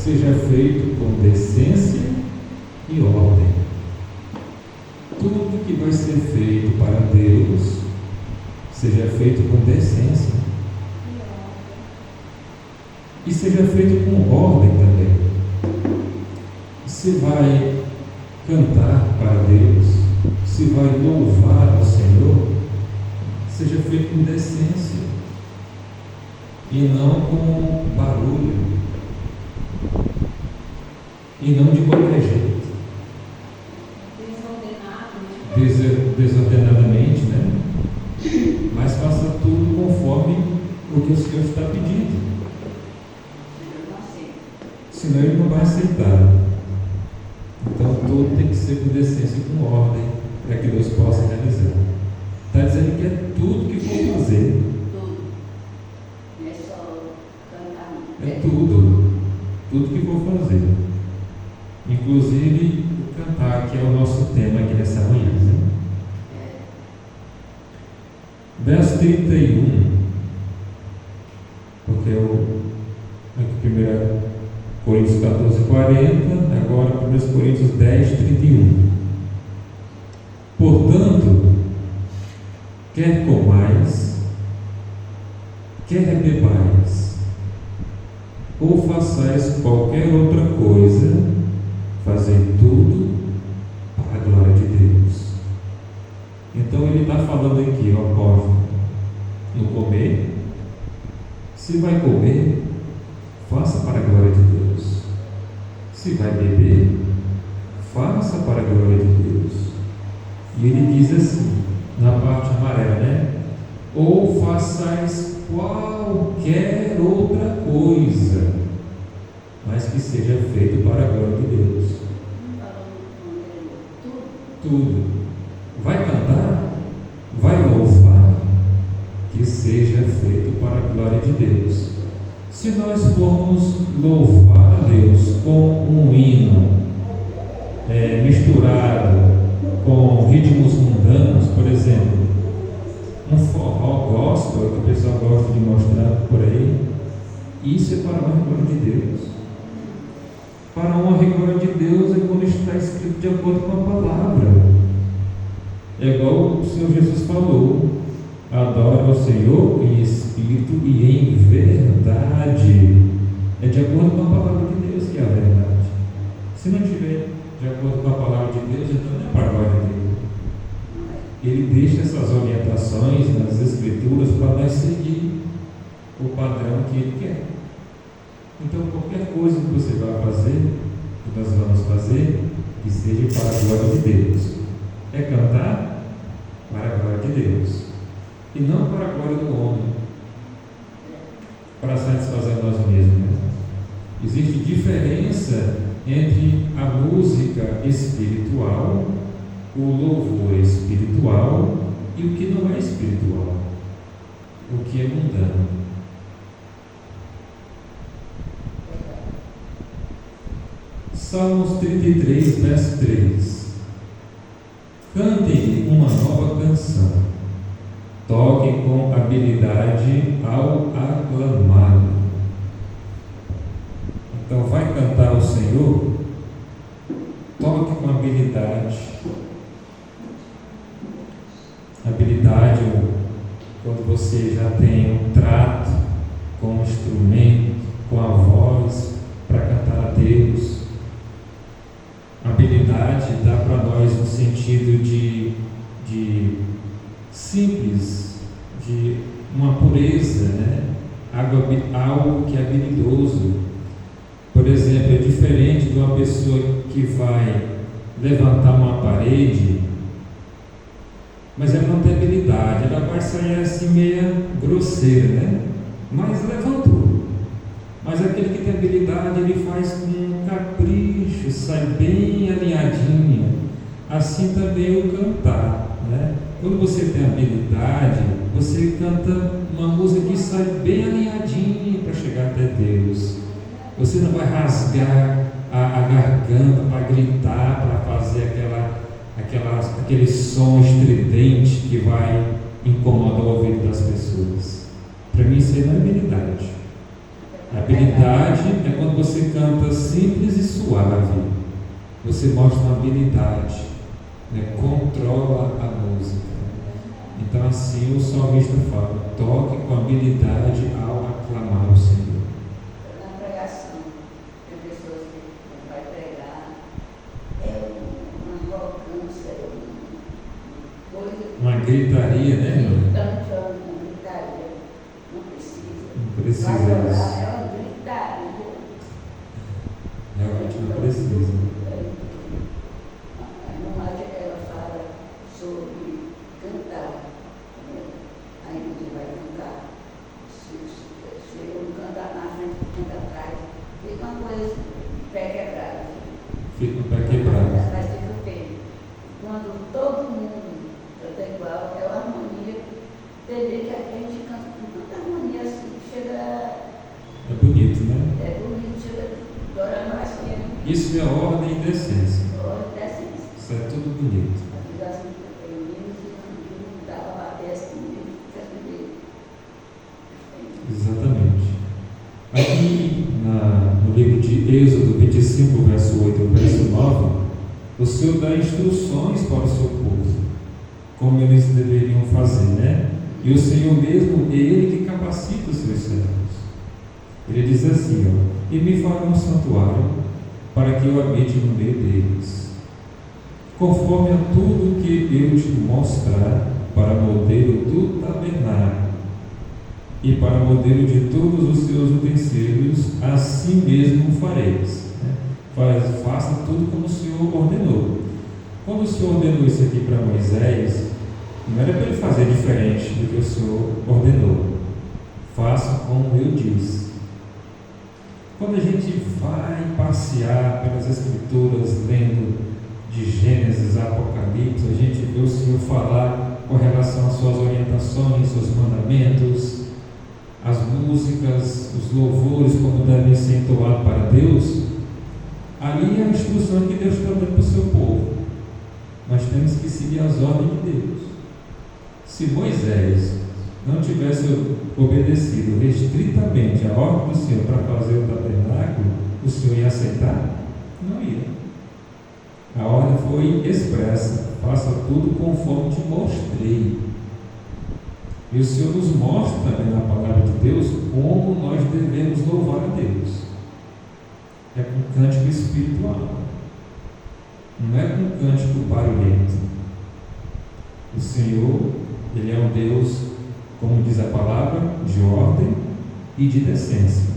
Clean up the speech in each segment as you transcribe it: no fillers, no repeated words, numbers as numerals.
seja feito com decência e ordem. Tudo que vai ser feito para Deus, seja feito com decência e seja feito com ordem também. Se vai cantar para Deus, se vai louvar ao Senhor, seja feito com decência e não com barulho e não de qualquer jeito, desordenadamente, né? Mas faça tudo conforme o que o Senhor está pedindo, senão Ele não vai aceitar. Então tudo tem que ser com decência e com ordem para que Deus possa realizar. Está dizendo que é tudo que for fazer. Não é só cantar. É tudo que for fazer. Inclusive o cantar, que é o nosso tema aqui nessa manhã. Né? Verso 31, porque aqui 1 Coríntios 14, 40, agora 1 Coríntios 10, 31. Portanto, quer comais, quer bebais, ou façais qualquer outra coisa, fazei tudo para a glória de Deus. Então ele está falando aqui, ó povo, no comer, se vai comer, faça para a glória de Deus. Se vai beber, faça para a glória de Deus. E ele diz assim, na parte amarela, né? Ou façais qualquer outra coisa, mas que seja feito para a glória de Deus. Tudo. Vai cantar? Vai louvar? Que seja feito para a glória de Deus. Se nós formos louvar a Deus com um hino misturado com ritmos mundanos, por exemplo, um forró gospel que o pessoal gosta de mostrar por aí, isso é para a honra e glória de Deus. Para a honra e glória de Deus é quando está escrito de acordo com a palavra. É igual o Senhor Jesus falou: adore ao Senhor em espírito e em verdade. É de acordo com a palavra de Deus que é a verdade. Se não estiver de acordo com a palavra de Deus, então não é para a glória dele. Ele deixa essas orientações nas Escrituras para nós seguir o padrão que Ele quer. Então, qualquer coisa que você vai fazer, que nós vamos fazer, que seja para a glória de Deus. É cantar para a glória de Deus e não para a glória do homem, para satisfazer nós mesmos. Existe diferença entre a música espiritual, o louvor espiritual e o que não é espiritual, o que é mundano. Salmos 33, verso 3. Cantem uma nova canção, toquem com habilidade ao aclamá-lo. Então, vai cantar ao Senhor, toque com habilidade. Habilidade, quando você já tem um trato com o instrumento, com a voz, para cantar a Deus. Habilidade dá para nós um sentido de simples, de uma pureza, né? Algo que é habilidoso. Por exemplo, é diferente de uma pessoa que vai levantar uma parede, mas ela não tem habilidade, ela vai sair assim meia grosseira, né? Mas levantou. Mas aquele que tem habilidade, ele faz com capricho, sai bem alinhadinho. Assim também o cantar, né? Quando você tem habilidade, você canta uma música que sai bem alinhadinha para chegar até Deus. Você não vai rasgar a garganta para gritar, para fazer aquele som estridente que vai incomodar o ouvido das pessoas. Para mim isso aí não é habilidade. Habilidade é quando você canta simples e suave. Você mostra uma habilidade, né? Controla a música. Então assim o salmista fala: toque com habilidade ao aclamar o Senhor. Na pregação, tem pessoas que vai pregar, é uma arrogância, uma coisa. Uma gritaria, né? Tanto é uma gritaria, não precisa. Não precisa Vai orar, disso. é uma gritaria. Realmente não precisa. A irmã Mágia, ela fala sobre cantar. Aí você vai cantar. Se eu não cantar na frente, canta atrás. Fica uma coisa assim, pé quebrado. Fica o pé quebrado. Mas fica feio. Quando todo mundo canta igual, é uma harmonia. Tem dia que a gente canta com tanta harmonia assim, chega. É bonito, né? É bonito, chega agora mais que Isso é ordem e decência. olha, decência. Isso é tudo bonito. A vida assim, não dava para bater assim, Exatamente. Aqui no livro de Êxodo 25, verso 8 e verso 9, o Senhor dá instruções para o seu povo, como eles deveriam fazer, né? E o Senhor mesmo, Ele que capacita os seus servos. Ele diz assim, ó: e me fará um santuário para que eu habite no meio deles, conforme a tudo que eu te mostrar, para modelo do tabernáculo e para modelo de todos os seus utensílios, assim mesmo fareis. Faça tudo como o Senhor ordenou. Quando o Senhor ordenou isso aqui para Moisés, não era para ele fazer diferente do que o Senhor ordenou. Faça como eu disse. Quando a gente vai passear pelas Escrituras, lendo de Gênesis a Apocalipse, a gente vê o Senhor falar com relação às suas orientações, seus mandamentos, as músicas, os louvores, como devem ser entoados para Deus. Ali é a instrução que Deus está dando para o seu povo. Nós temos que seguir as ordens de Deus. Se Moisés não tivesse obedecido restritamente a ordem do Senhor para fazer o tabernáculo, o Senhor ia aceitar? Não ia. A ordem foi expressa: faça tudo conforme te mostrei. E o Senhor nos mostra também na palavra de Deus como nós devemos louvar a Deus. É com cântico espiritual, não é com cântico barulhento. O Senhor, Ele é um Deus, como diz a palavra, de ordem e de decência.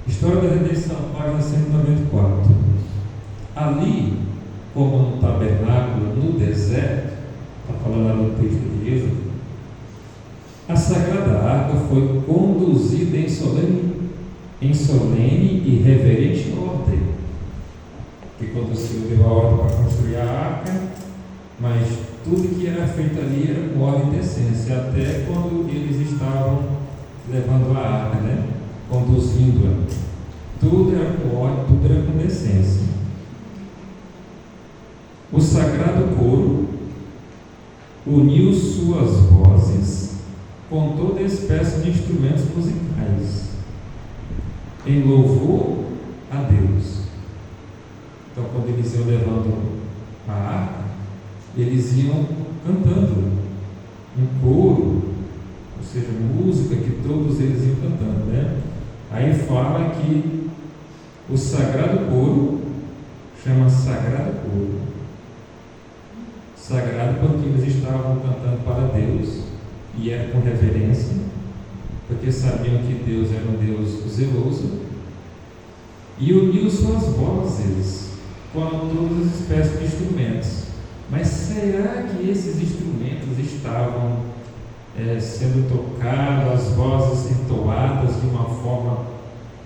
História da Redenção, página 194. Ali, como no tabernáculo, no deserto, está falando lá no texto de Êxodo, a sagrada arca foi conduzida em solene e reverente ordem. Que quando o Senhor deu a ordem para construir a arca, mas tudo que era feito ali era com ordem e decência, até quando eles estavam levando a arca, né? Conduzindo-a. Tudo era com ordem, tudo era com decência. O sagrado coro uniu suas vozes com toda espécie de instrumentos musicais, em louvor a Deus. Então, quando eles iam levando a arca, eles iam cantando um coro, ou seja, música que todos eles iam cantando, né? Aí fala que o sagrado coro chama sagrado coro. Sagrado porque eles estavam cantando para Deus e era com reverência, porque sabiam que Deus era um Deus zeloso, e uniu suas vozes com todas as espécies de instrumentos. Mas será que esses instrumentos estavam sendo tocados, as vozes entoadas de uma forma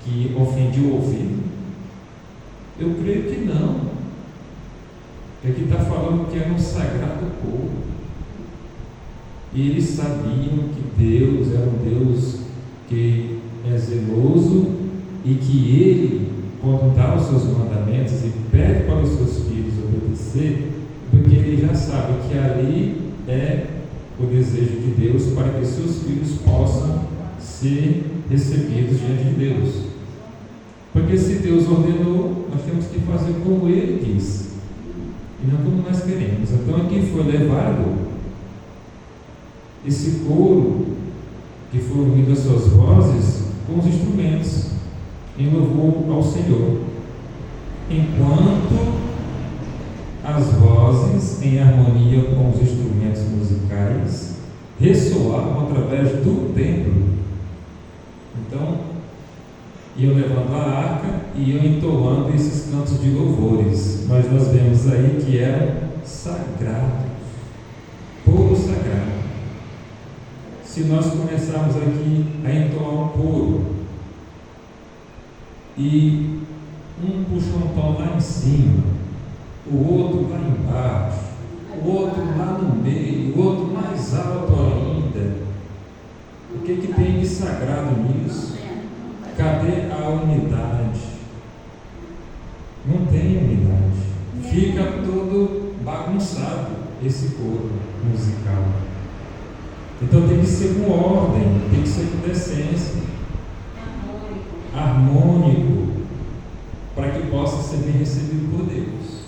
que ofendia o ouvido? Eu creio que não. Aqui está falando que era um sagrado povo. E eles sabiam que Deus era um Deus que é zeloso e que Ele, quando dá os seus mandamentos e pede para os seus filhos obedecer, porque Ele já sabe que ali é o desejo de Deus para que seus filhos possam ser recebidos diante de Deus. Porque se Deus ordenou, nós temos que fazer como Ele disse, e não como nós queremos. Então aqui foi levado esse coro, que foi unido às suas vozes, com os instrumentos, em louvor ao Senhor, enquanto as vozes, em harmonia com os instrumentos musicais, ressoavam através do templo. Então, iam levando a arca e iam entoando esses cantos de louvores, mas nós vemos aí que eram sagrados, coro sagrado. Se nós começarmos aqui a entoar um coro e um puxa um tom lá em cima, o outro lá embaixo, o outro lá no meio, o outro mais alto ainda, o que tem de sagrado nisso? Cadê a unidade? Não tem unidade. Fica todo bagunçado esse coro musical. Então tem que ser com ordem, tem que ser com decência, harmônico, para que possa ser bem recebido por Deus.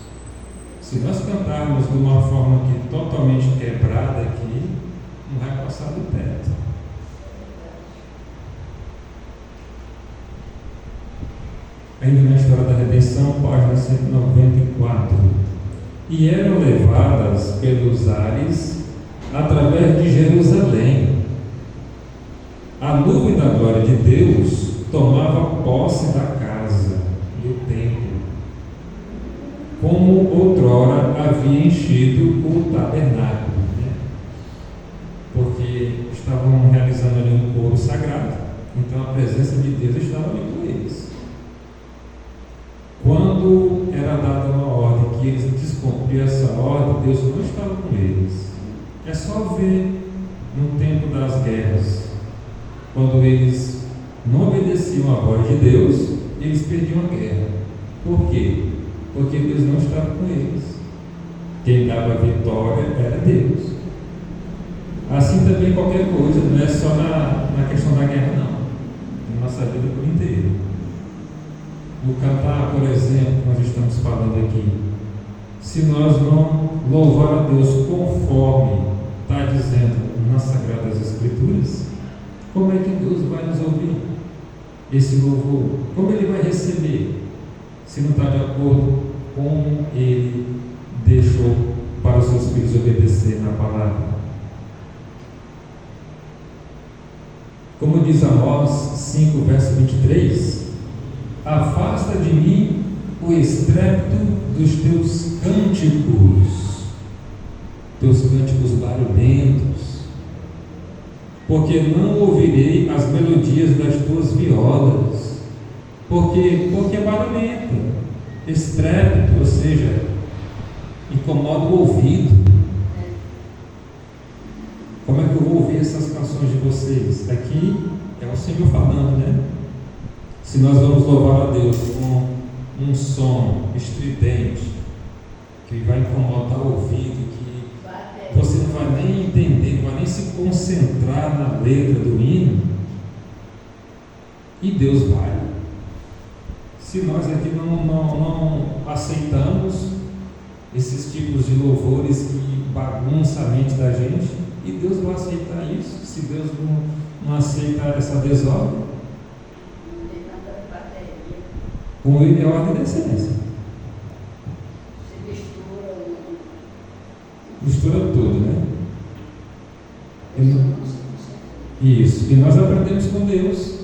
Se nós cantarmos de uma forma que totalmente quebrada aqui, não vai passar do teto. Ainda na história da redenção, página 194. E eram levadas pelos ares através de Jerusalém. A nuvem da glória de Deus tomava posse da casa e o templo, como outrora havia enchido o tabernáculo, né? Porque estavam realizando ali um coro sagrado, então a presença de Deus estava ali com eles. Quando era dada uma ordem que eles descumpriam essa ordem, Deus não estava com eles. É só ver no tempo das guerras, quando eles não obedeciam à voz de Deus, eles perdiam a guerra. Por quê? Porque Deus não estava com eles. Quem dava a vitória era Deus. Assim também qualquer coisa, não é só na questão da guerra, não. Na nossa vida por inteiro. No cantar, por exemplo, nós estamos falando aqui, se nós não louvar a Deus conforme está dizendo nas Sagradas Escrituras, como é que Deus vai nos ouvir esse louvor? Como Ele vai receber, se não está de acordo com como Ele deixou para os seus filhos obedecer na palavra? Como diz Amós 5, verso 23, afasta de mim o estrépito dos teus cânticos barulhentos, porque não ouvirei as melodias das tuas violas, porque é barulhento, estrépito, ou seja, incomoda o ouvido. Como é que eu vou ouvir essas canções de vocês? Aqui é o Senhor falando, né? Se nós vamos louvar a Deus com um som estridente, que vai incomodar o ouvido, que você não vai nem entender, não vai nem se concentrar na letra do hino, e Deus vai. Se nós aqui não aceitamos esses tipos de louvores que bagunçam a mente da gente, e Deus vai aceitar isso, se Deus não aceita essa desordem. Com Ele é ordem e decência. Mistura tudo, né? Isso. E nós aprendemos com Deus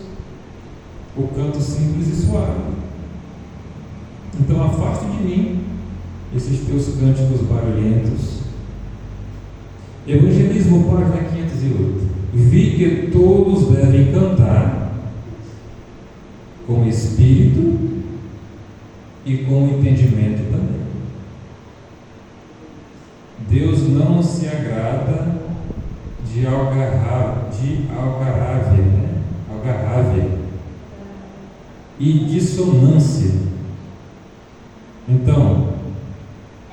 o canto simples e suave. Então afaste de mim esses teus cânticos barulhentos. Evangelismo, página 508. Vi que todos devem cantar com espírito e com entendimento também. Deus não se agrada de algarávia, né? Algarrávia e dissonância. Então,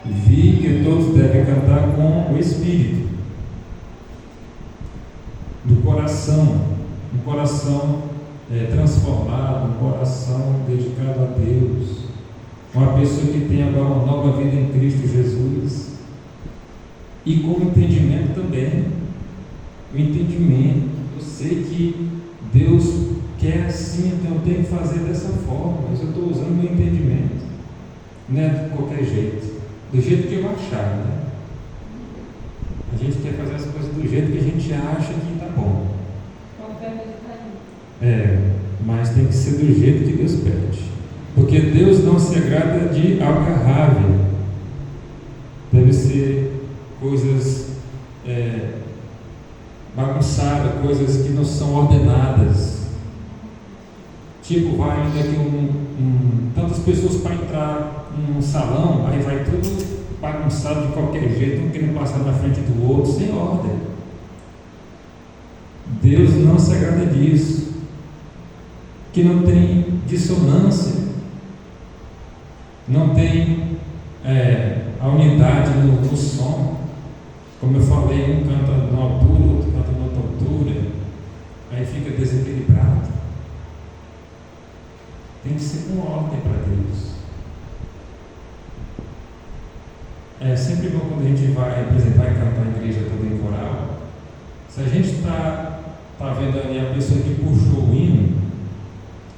vi que todos devem cantar com o espírito um coração transformado, um coração dedicado a Deus, uma pessoa que tem agora uma nova vida em Cristo Jesus, e com entendimento também, o entendimento, eu sei que Deus quer assim, então eu tenho que fazer dessa forma, mas eu estou usando o meu entendimento, não é de qualquer jeito, do jeito que eu achar, né? A gente quer fazer as coisas do jeito que a gente acha que está bom. Mas tem que ser do jeito que Deus pede. Porque Deus não se agrada de algarrábia. Deve ser coisas bagunçadas, coisas que não são ordenadas. Tipo, vai indo aqui tantas pessoas para entrar num salão, aí vai tudo bagunçado de qualquer jeito, um querendo passar na frente do outro, sem ordem. Deus não se agrada disso, que não tem dissonância, não tem a unidade no som, como eu falei, um canta numa altura, outro canta noutra altura, aí fica desequilibrado. Tem que ser com ordem para Deus. É sempre bom quando a gente vai apresentar e cantar a igreja toda em coral. Se a gente está vendo ali a pessoa que puxou o hino,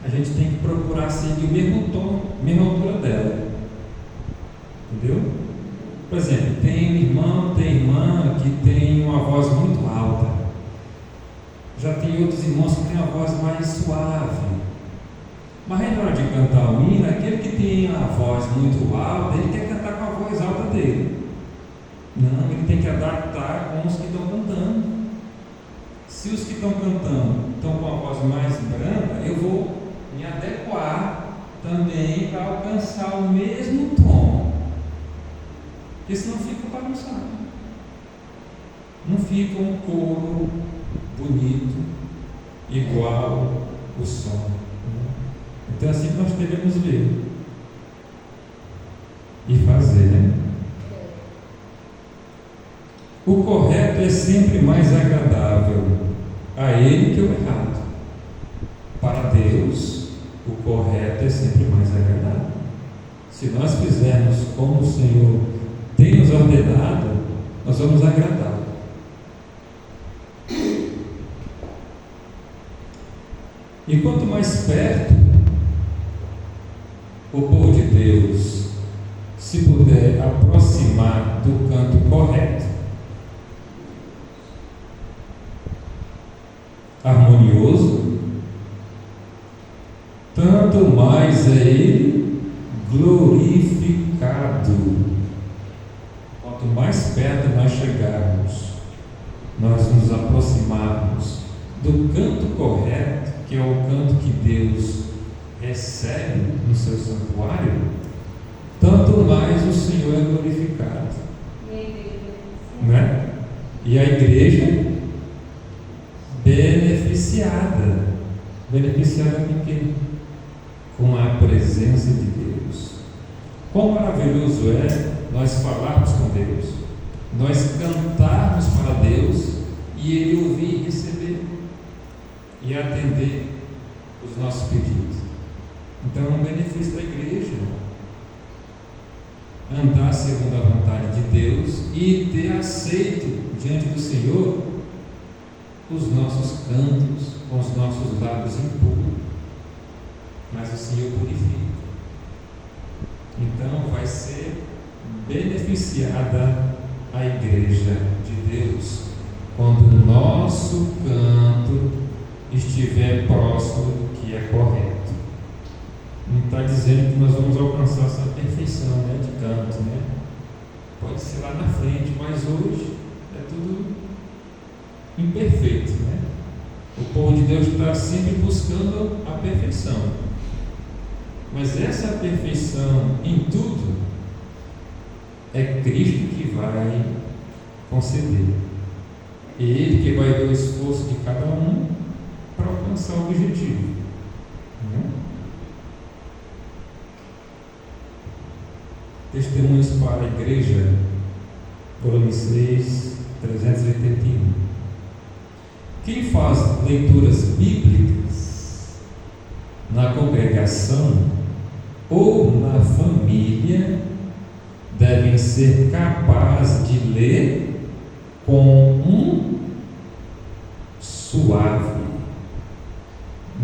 a gente tem que procurar seguir o mesmo tom, a mesma altura dela. Entendeu? Por exemplo, tem irmã que tem uma voz muito alta. Já tem outros irmãos que têm uma voz mais suave. Mas aí na hora de cantar o hino, aquele que tem a voz muito alta, ele quer cantar com a voz alta dele. Não, ele tem que adaptar com os que estão cantando. Se os que estão cantando estão com a voz mais branda, eu vou me adequar também para alcançar o mesmo tom. Porque senão fica bagunçado. Não fica um coro bonito, igual o som. Então é assim que nós devemos ver e fazer, né? O correto é sempre mais agradável a ele que o errado. Para Deus, o correto é sempre mais agradável. Se nós fizermos como o Senhor tem nos ordenado, nós vamos agradá-lo. E quanto mais perto o povo de Deus se puder aproximar do canto correto, harmonioso, tanto mais é ele glorificado. Quanto mais perto nós chegarmos, nós nos aproximarmos do canto correto, que é o canto que Deus recebe no seu santuário, tanto mais o Senhor é glorificado. Né? E a igreja beneficiada. Beneficiada com quê? Com a presença de Deus. Quão maravilhoso é nós falarmos com Deus, nós cantarmos para Deus e Ele ouvir e receber e atender os nossos pedidos. Então é um benefício da igreja andar segundo a vontade de Deus e ter aceito diante do Senhor os nossos cantos com os nossos lábios impuros, mas o Senhor purifica. Então vai ser beneficiada a igreja de Deus quando o nosso canto estiver próximo do que é correto. Não está dizendo que nós vamos alcançar essa perfeição, né, de canto, né? Pode ser lá na frente, mas hoje é tudo imperfeito, né? O povo de Deus está sempre buscando a perfeição, mas essa perfeição em tudo é Cristo que vai conceder. É Ele que vai ver o esforço de cada um para alcançar o objetivo, né? Testemunhos para a Igreja, Colossenses 381. Quem faz leituras bíblicas na congregação ou na família devem ser capazes de ler com um suave,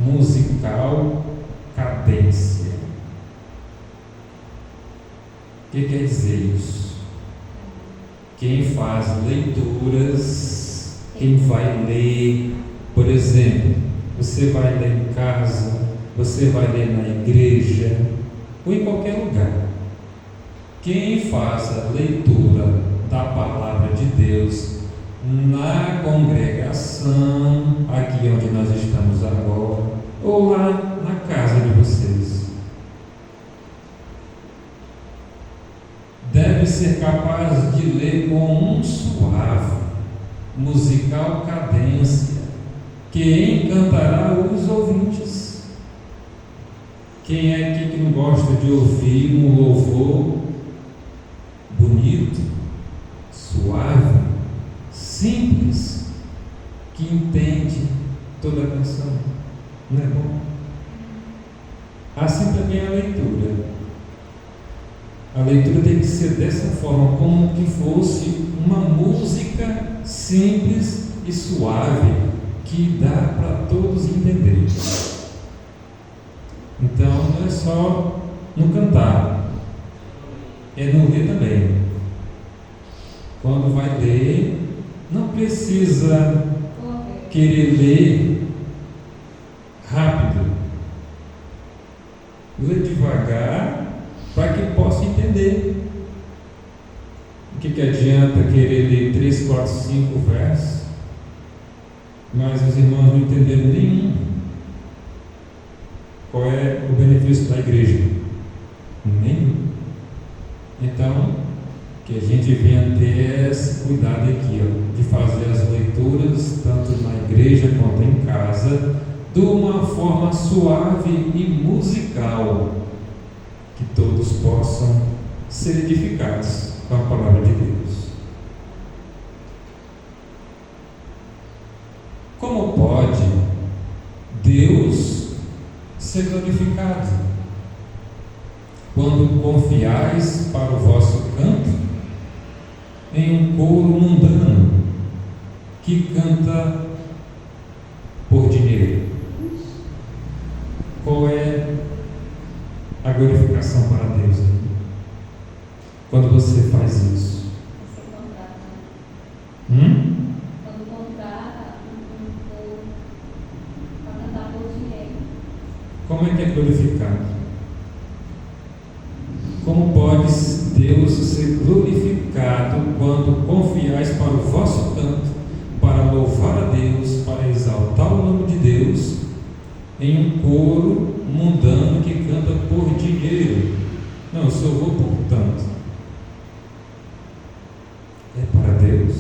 musical cadência. O que quer dizer isso? Quem faz leituras, quem vai ler, por exemplo, você vai ler em casa, você vai ler na igreja ou em qualquer lugar. Quem faz a leitura da palavra de Deus na congregação, aqui onde nós estamos agora, ou lá na casa de vocês, deve ser capaz de ler com um suave, musical cadência, que encantará os ouvintes. Quem é aqui que não gosta de ouvir um louvor bonito, suave, simples, que entende toda a canção? Não é bom? Assim também a leitura. A leitura tem que ser dessa forma, como que fosse uma música simples e suave, que dá para todos entenderem. Então não é só no cantar, é no ler também. Quando vai ler, não precisa querer ler rápido. Lê devagar para que possa entender. O que adianta querer ler 3, 4, 5 versos, mas os irmãos não entenderam nenhum? Qual é o benefício da igreja? Nenhum. Então, que a gente venha ter esse cuidado aqui, de fazer as leituras, tanto na igreja quanto em casa, de uma forma suave e musical, que todos possam ser edificados com a palavra de Deus. Como pode Deus ser glorificado quando confiais para o vosso canto em um coro mundano que canta por dinheiro? Qual é a glorificação para Deus quando você faz isso? Quando comprar um coro para cantar por dinheiro. Como é que é glorificado? Como pode Deus ser glorificado quando confiais para o vosso canto, para louvar a Deus, para exaltar o nome de Deus, em um coro mundano que canta por dinheiro? Não, eu só vou por tanto. É para Deus?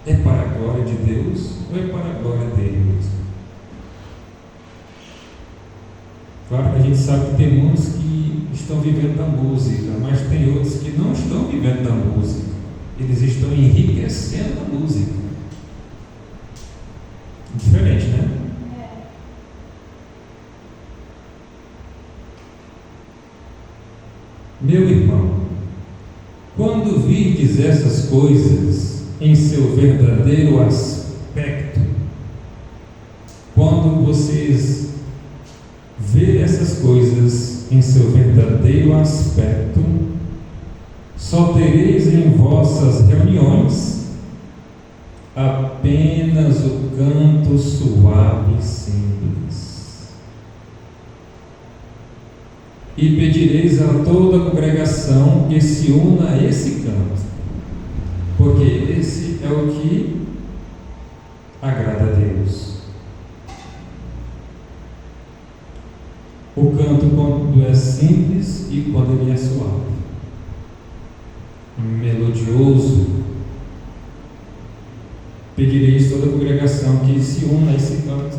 É para a glória de Deus ou é para a glória dele mesmo? Claro que a gente sabe que tem muitos que estão vivendo da música, mas tem outros que não estão vivendo da música. Eles estão enriquecendo a música. Diferente, né? Meu irmão, quando virdes essas coisas em seu verdadeiro aspecto, quando vocês verem essas coisas em seu verdadeiro aspecto, só tereis em vossas reuniões apenas o canto suave e simples. E pedireis a toda a congregação que se una a esse canto, porque esse é o que agrada a Deus. O canto quando é simples e quando ele é suave, melodioso. Pedireis toda a congregação que se una a esse canto.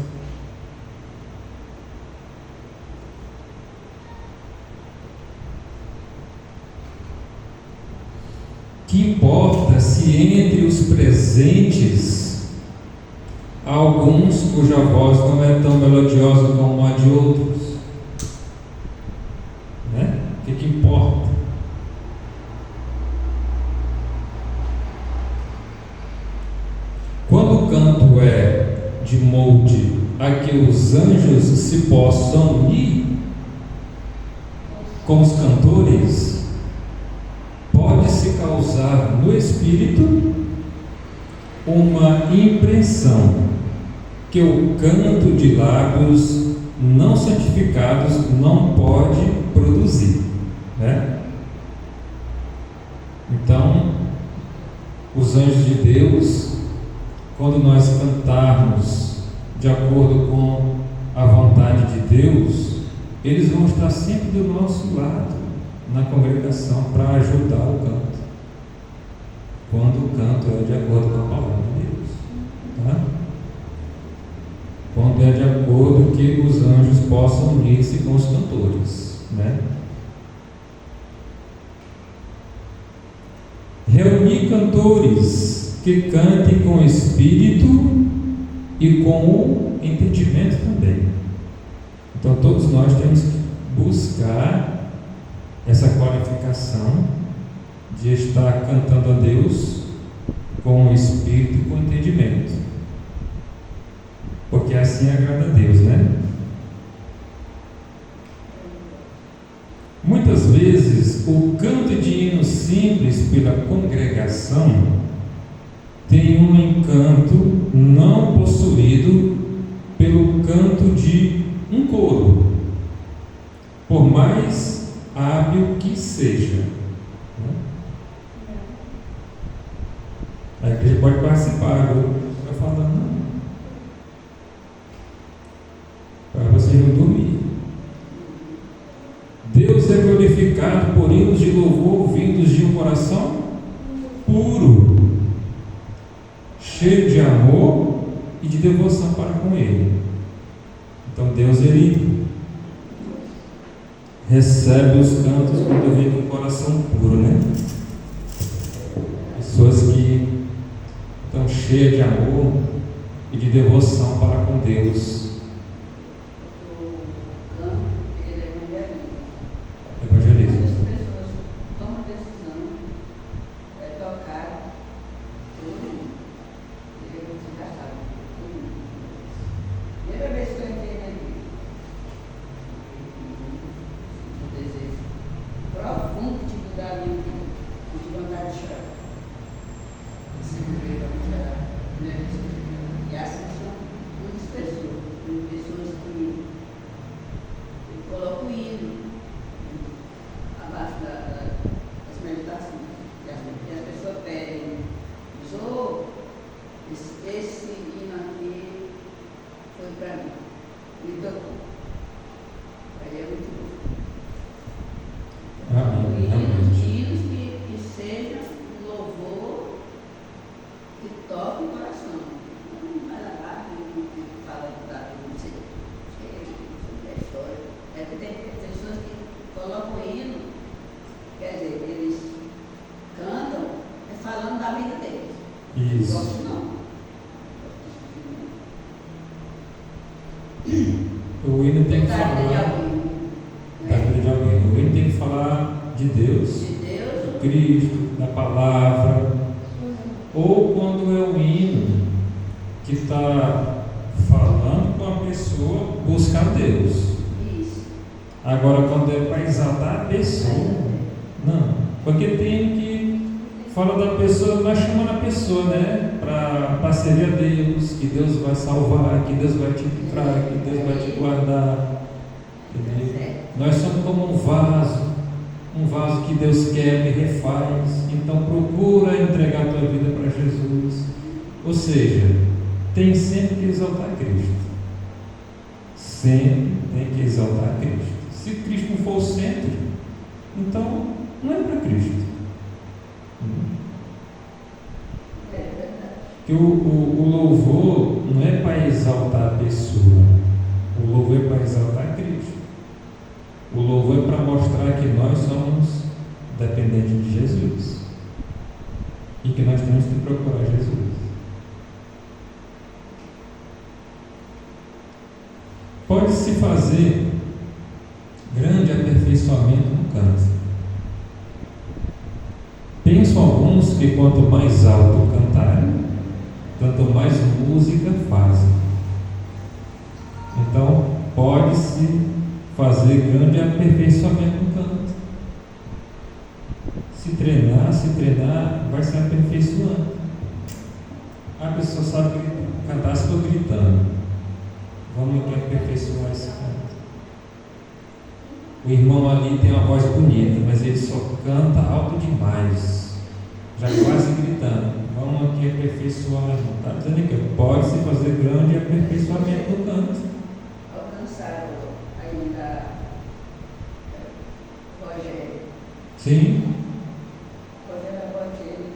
Que importa se entre os presentes Há alguns cuja voz não é tão melodiosa como a de outros. Né? O que importa? Quando o canto é de molde a que os anjos se possam unir com os cantores, pode-se causar no espírito uma impressão que o canto de lábios não santificados não pode produzir, né? Então, os anjos de Deus, quando nós cantarmos de acordo com a vontade de Deus, eles vão estar sempre do nosso lado na congregação para ajudar o canto, quando o canto é de acordo com a palavra de Deus, tá? Quando é de acordo que os anjos possam unir-se com os cantores, né? Reunir cantores que cantem com o espírito e com o entendimento também. Então todos nós temos que buscar essa qualificação de estar cantando a Deus com o espírito e com o entendimento, porque assim agrada a Deus, né? Muitas vezes o canto de hino simples pela congregação tem um encanto não possuído pelo canto de um coro, por mais hábil que seja. A igreja pode participar, eu falo, não, para você não dormir. Deus é glorificado por hinos de louvor vindos de um coração puro, cheio de amor e de devoção para com Ele. Então Deus, Ele recebe os cantos quando vem de um coração puro, né? Pessoas que estão cheias de amor e de devoção para com Deus. O hino tem que falar da vida de alguém. O hino tem que falar de Deus, de Cristo, da palavra. Ou quando é um hino que está falando com a pessoa, buscar Deus. Agora, quando é para exaltar a pessoa, não. Porque tem que falar da pessoa, nós chamamos a pessoa, né? Para servir a Deus, que Deus vai salvar, que Deus vai te livrar, que Deus vai te guardar. Entendeu? Nós somos como um vaso que Deus quer e refaz. Então procura entregar a tua vida para Jesus. Ou seja, tem sempre que exaltar Cristo. Sempre tem que exaltar Cristo. Se Cristo não for o centro, então não é para Cristo. Que o louvor não é para exaltar a pessoa, o louvor é para exaltar Cristo. O louvor é para mostrar que nós somos dependentes de Jesus e que nós temos que procurar Jesus. pode-se fazer grande aperfeiçoamento no canto. Pensam alguns que quanto mais alto cantarem, tanto mais música fazem. Então, pode-se fazer grande aperfeiçoamento no canto. Se treinar, vai se aperfeiçoando. A pessoa sabe cantar, estou gritando. Vamos aqui aperfeiçoar esse canto. O irmão ali tem uma voz bonita, mas ele só canta alto demais, já quase gritando. Vamos aqui aperfeiçoar, irmão. Está dizendo que pode-se fazer grande aperfeiçoamento no canto. Alcançar ainda Rogério. Sim. Rogério Botelho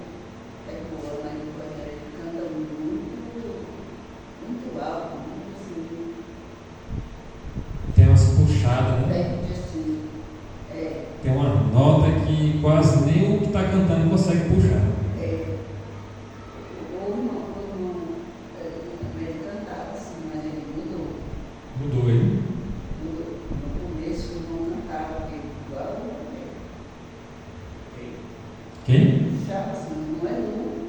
é boa, mas o Rogério canta muito alto, muito assim. Tem umas puxadas, né? Tem assim, Tem uma nota que quase nem o que está cantando consegue puxar. o irmão ele cantava assim, mas ele mudou. Mudou ele. No começo o irmão cantava igual o Rogério. Quem? Puxava assim, não é nu.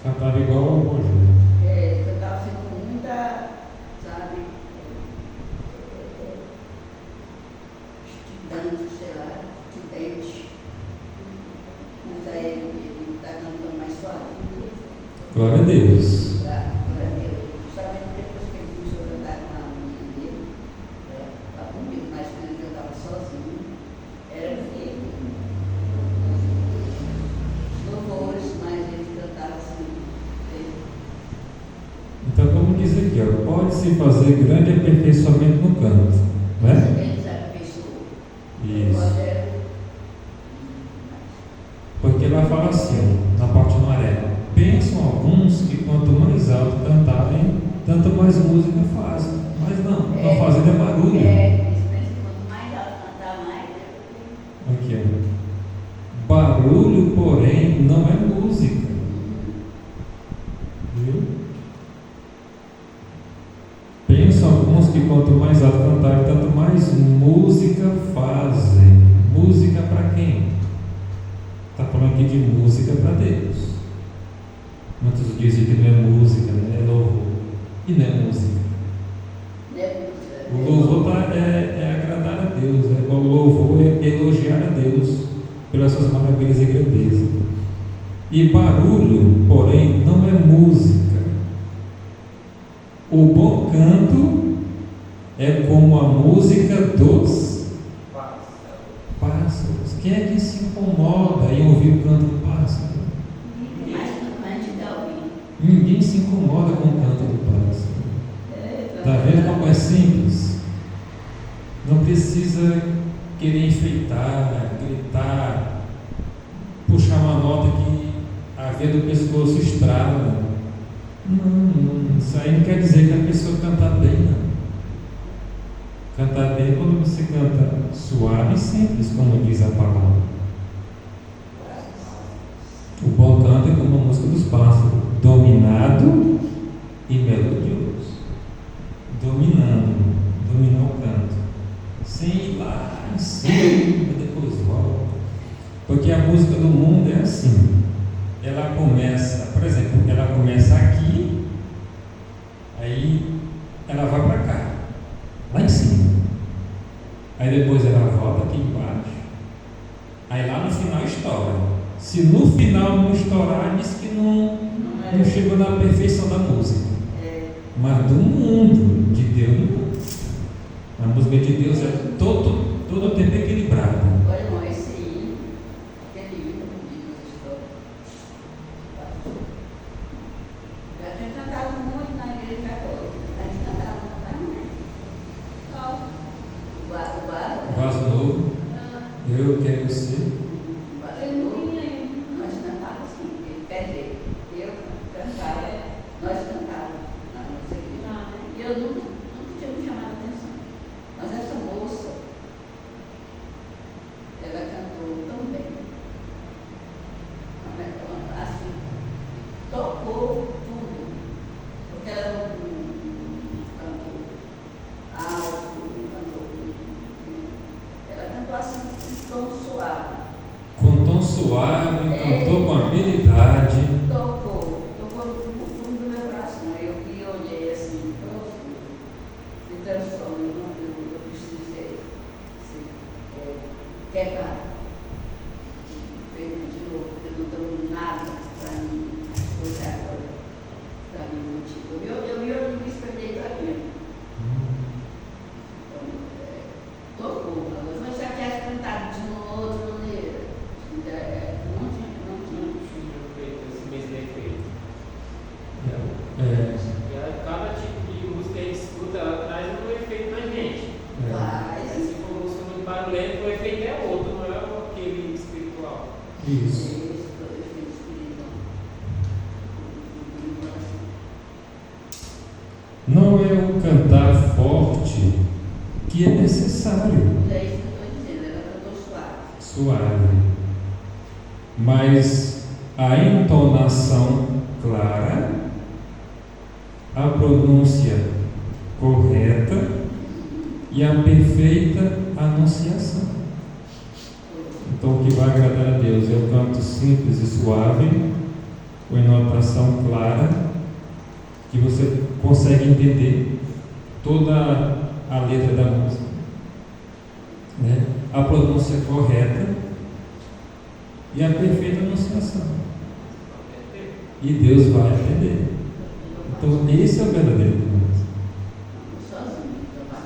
Cantava igual o Rogério. Ele cantava assim com muita, sabe, estudante, sei lá, estudante. Mas aí ele está cantando mais suave. Glória a Deus. Para Deus. Justamente depois que ele começou a cantar com a menina dele, estava comigo, mas quando ele cantava sozinho, era feio. Louvores, mas ele cantava assim. Então, como diz aqui, ó, pode-se fazer grande aperfeiçoamento no canto, né? Ele já aperfeiçoou. Isso. Rogério. Porque ela fala assim, ó, na parte amarela: pensam alguns que quanto mais alto cantarem, tanto mais música fazem. Mas não, estão fazendo barulho. Eles pensam que quanto mais alto cantar, mais. Aqui, ó. Barulho, porém, não é música. Viu? Pensam alguns que quanto mais alto cantarem, tanto mais música fazem. Música para quem? Está falando aqui de música para Deus. Muitos dizem que não é música, né? É louvor. E não é música. O louvor é agradar a Deus. O louvor é elogiar a Deus pelas suas maravilhas e grandeza. E barulho, porém, não é música. O bom canto é como a música dos pássaros. Quem é que se incomoda em ouvir o canto do pássaro? Ninguém se incomoda com o canto do pássaro. Está vendo como é simples? Não precisa querer enfeitar, gritar, puxar uma nota que a veia do pescoço estrala. Não, isso aí não quer dizer que a pessoa canta bem, não. Cantar bem é quando você canta suave e simples, como diz a palavra. O bom canto é como a música dos pássaros, dominado e melodioso. Dominar o canto, sem ir lá em cima, depois volta. Porque a música do mundo é assim. Ela começa, por exemplo, ela começa aqui, aí ela vai para cá, lá em cima. Aí depois ela volta aqui embaixo. Aí lá no final estoura. Se no final não estourar, diz que não chegou na perfeição da música. Mas do mundo de Deus, não. A música de Deus é todo o tempo equilibrada. Olha, irmão, esse hino, aquele hino bonito das histórias. Já tinha cantado muito na igreja católica. A gente cantava muito. Qual? O Vaso novo, eu quero ser. Eu não tinha ainda. Nós cantávamos assim, quer dizer, eu cantava, nós cantávamos na nossa igreja. E eu nunca tinha me chamado a atenção. Mas essa moça, suave, cantou com habilidade. Tocou no fundo do meu coração. Eu vi, olhei assim, me transformei, eu precisei quebrar. Feito de novo, porque eu não dou nada para mim, usar agora, para mim, motivo. Eu me espelhei para mim. Tocou, mas se eu tivesse cantado de uma outra maneira, não tinha. Esse mesmo efeito. É, Cada tipo de música que a gente escuta, ela traz um efeito na gente. Mas, Se for música muito barulhenta, o efeito é outro, não é aquele espiritual. isso. Não é o cantar forte que é necessário. é isso que eu estou dizendo, ela cantou suave. Suave. Mas a entonação clara, a pronúncia correta e a perfeita anunciação. Então, o que vai agradar a Deus é o canto simples e suave, com entonação clara, que você consegue entender toda a letra da música, né? A pronúncia correta e a perfeita anunciação. E Deus vai atender. Então, esse é o verdadeiro canto. Sozinho, eu faço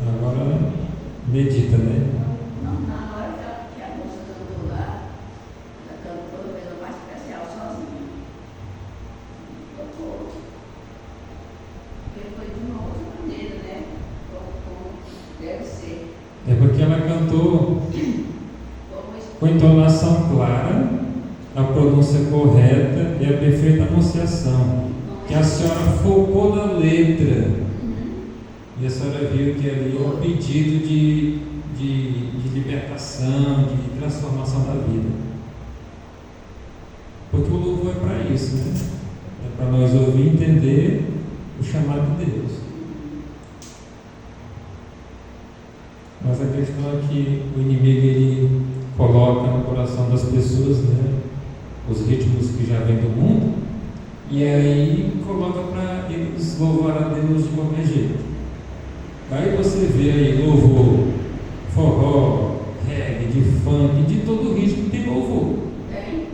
Agora, medita, né? na hora que a moça cantou lá, ela cantou, fez uma parte especial sozinha. Tocou. Porque foi de uma outra maneira, né? Como deve ser. É porque ela cantou Como com entonação clara, a pronúncia correta e a perfeita anunciação. Que a senhora focou na letra. E a senhora viu que ali é um pedido de libertação, de transformação da vida. Porque o louvor é para isso, né? É para nós ouvir e entender o chamado de Deus. Mas a questão é que o inimigo ele coloca no coração das pessoas, né, os ritmos que já vêm do mundo, e aí coloca para eles louvar a Deus de qualquer jeito. Aí você vê aí louvor, forró, reggae, de funk, de todo ritmo tem louvor. tem.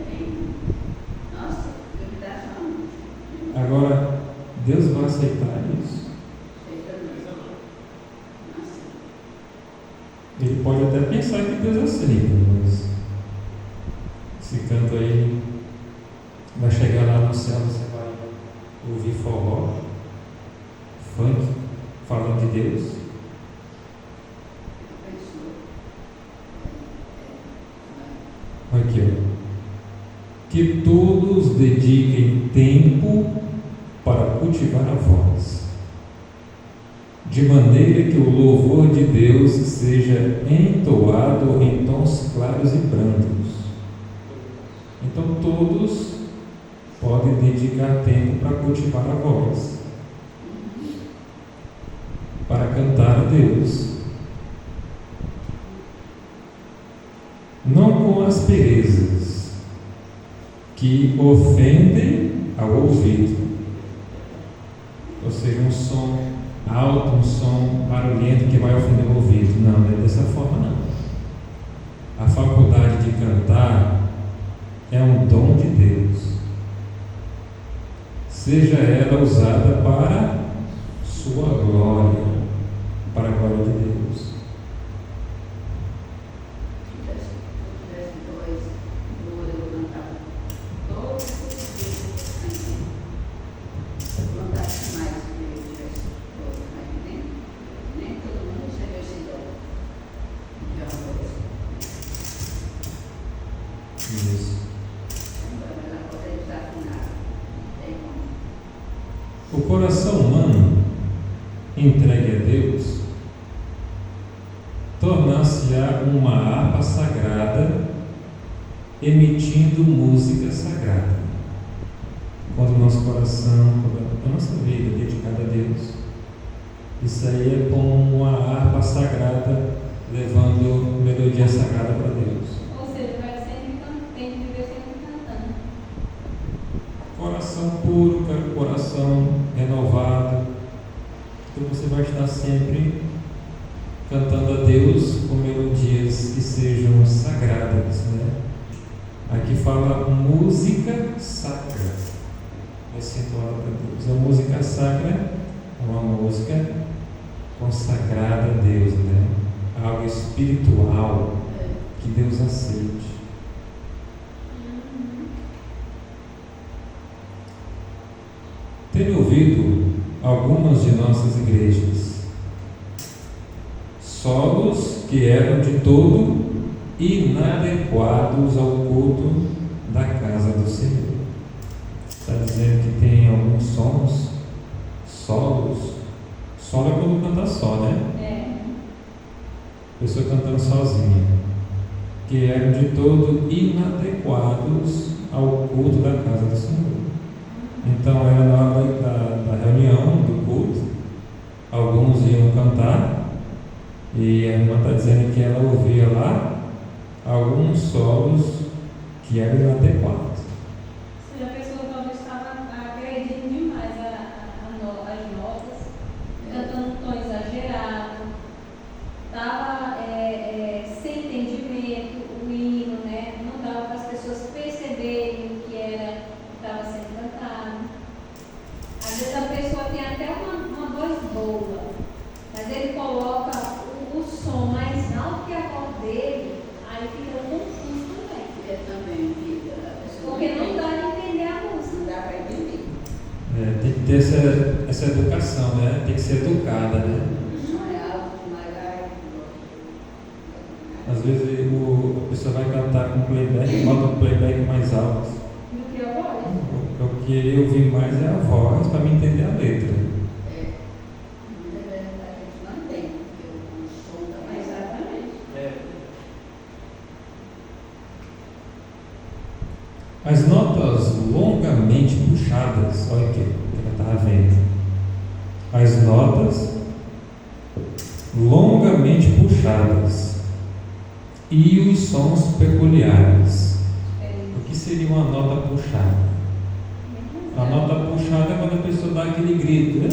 Nossa, que liberação. Agora, Deus vai aceitar isso? Ele pode até pensar que Deus aceita, mas esse canto aí vai chegar lá no céu, você vai ouvir forró, funk, falando de Deus. Aqui, ó. Que todos dediquem tempo para cultivar a voz, de maneira que o louvor de Deus seja entoado em tons claros e brandos. Então todos podem dedicar tempo para cultivar a voz, para cantar a Deus, não com asperezas que ofendem ao ouvido, ou seja, um som alto, um som barulhento que vai ofender o ouvido. Não é dessa forma não. A faculdade de cantar é um dom de Deus, seja ela usada para sua glória, para a glória de Deus. Isso. O coração humano entregue a Deus tornar-se-á uma harpa sagrada emitindo música sagrada, nosso coração, toda a nossa vida dedicada a Deus. Isso aí é como uma harpa sagrada, levando melodia sagrada para Deus. Ou seja, vai sempre tem que viver sempre cantando. Coração puro, coração renovado. Então você vai estar sempre cantando a Deus com melodias que sejam sagradas, né? Aqui fala música sacra, acentuada para Deus. A música sacra é uma música consagrada a Deus, né? Algo espiritual que Deus aceite. Tenho ouvido algumas de nossas igrejas solos que eram de todo inadequados ao culto da casa do Senhor. Está dizendo que tem alguns solos. Solo é quando canta só, né? Pessoa cantando sozinha, que eram de todo inadequados ao culto da casa do Senhor. Então era na hora da reunião, do culto, alguns iam cantar, e a irmã está dizendo que ela ouvia lá alguns solos que eram inadequados. Se a pessoa talvez estava agredindo demais as notas, cantando um tom exagerado, estava sem entendimento o hino, né? Não dava para as pessoas perceberem o que estava sendo cantado. Às vezes a pessoa tem até uma voz boa, mas ele coloca o som mais alto que a voz dele, aí fica confuso também. Também fica. Porque não dá de entender a música. Não dá para entender. Tem que ter essa educação, né? Tem que ser educada, né? O som é alto, devagar. Às vezes a pessoa vai cantar com playback, bota o playback mais alto. Do que a voz. Eu queria ouvir mais é a voz para me entender a letra. Muitas vezes a gente não entende, porque o som está mais alto. Exatamente. As notas longamente puxadas, olha o que ela estava vendo. As notas longamente puxadas e os sons peculiares. O que seria uma nota puxada? A nota puxada é quando a pessoa dá aquele grito, né?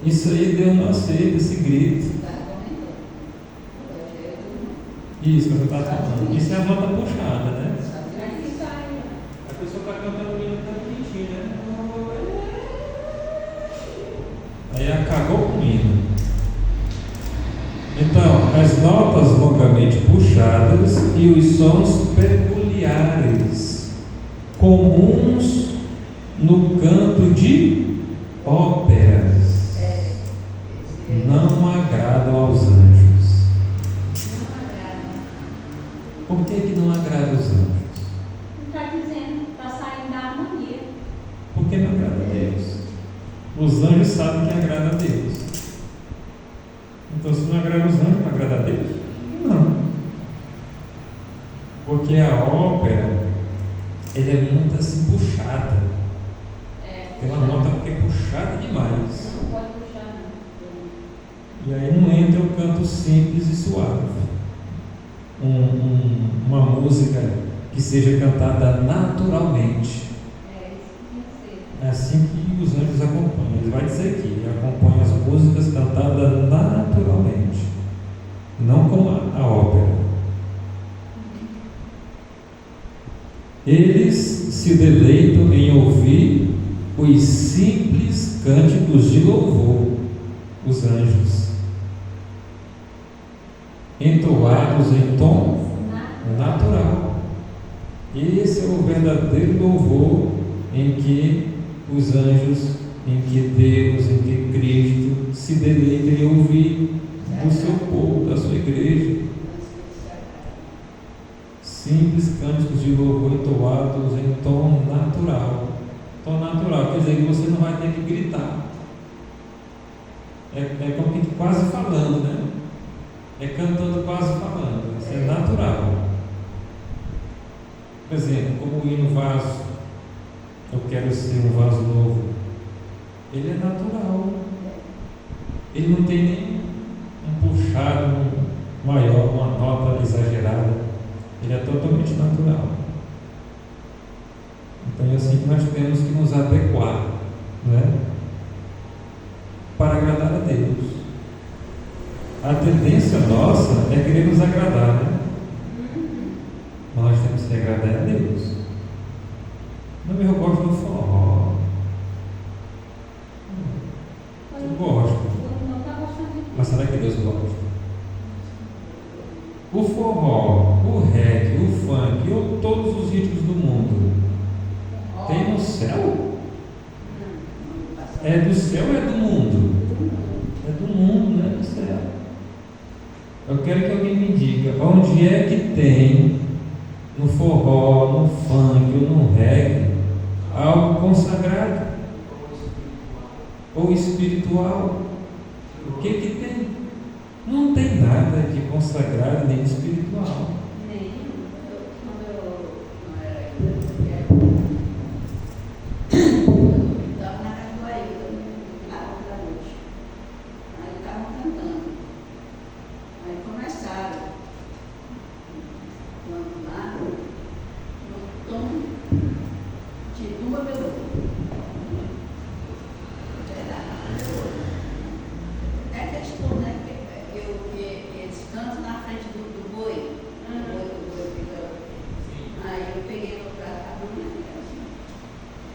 Isso aí Deus não aceita, esse grito. Isso que você está falando. Isso é a nota puxada, né? A pessoa está cantando o hino tão bonitinho, né? Aí acabou com o hino. Então, as notas longamente puxadas e os sons peculiares, comuns no canto de óperas, não agradam aos anjos. Por que não agrada aos anjos? Está dizendo, está saindo da harmonia. Por que não agrada a Deus? Os anjos sabem que agrada a Deus. Então, se não agrada os anjos, não agrada a Deus? Não. Porque a ópera, ela é muito assim puxada. Tem uma nota que é puxada demais. Não pode puxar, não. E aí não entra o canto simples e suave. Uma música que seja cantada naturalmente. Isso tem que ser. É assim que os anjos acompanham. Ele vai dizer aqui, ele acompanha as músicas cantadas naturalmente, não como a ópera. Eles se deleitam em ouvir os simples cânticos de louvor, os anjos, entoados em tom natural. Esse é o verdadeiro louvor em que os anjos, em que Deus, em que Cristo se deleita em ouvir do seu povo, da sua igreja. Simples cânticos de louvor entoados em tom natural. Tom natural quer dizer que você não vai ter que gritar. É como que quase falando, né? É cantando quase falando. Isso é natural. Por exemplo, como ir no vaso, eu quero ser um vaso novo. Ele é natural. Ele não tem nem um puxado maior, uma nota exagerada. Ele é totalmente natural. Então é assim que nós temos que nos adequar, né? Para agradar a Deus. A tendência nossa é querer nos agradar, né? Mas nós temos que agradar a Deus. Não, eu gosto do forró. Eu gosto. Não está gostando. Mas será que Deus gosta? O forró, o reggae, o funk, ou todos os ritmos do mundo, tem no céu? É do céu ou é do mundo? É do mundo, não é do céu. Eu quero que alguém me diga onde é que tem no forró, no funk ou no reggae algo consagrado ou espiritual. O que que tem? Não tem nada de consagrado nem espiritual. Quando eu não era ainda, eu estava na casa do Ailton, lá outra noite. Aí estavam cantando. Aí começaram. Quando lá, no tom de uma melodia. É questão, né? Eles cantam na frente do boi. O boi fica. Aí eu peguei no braço da menina, assim.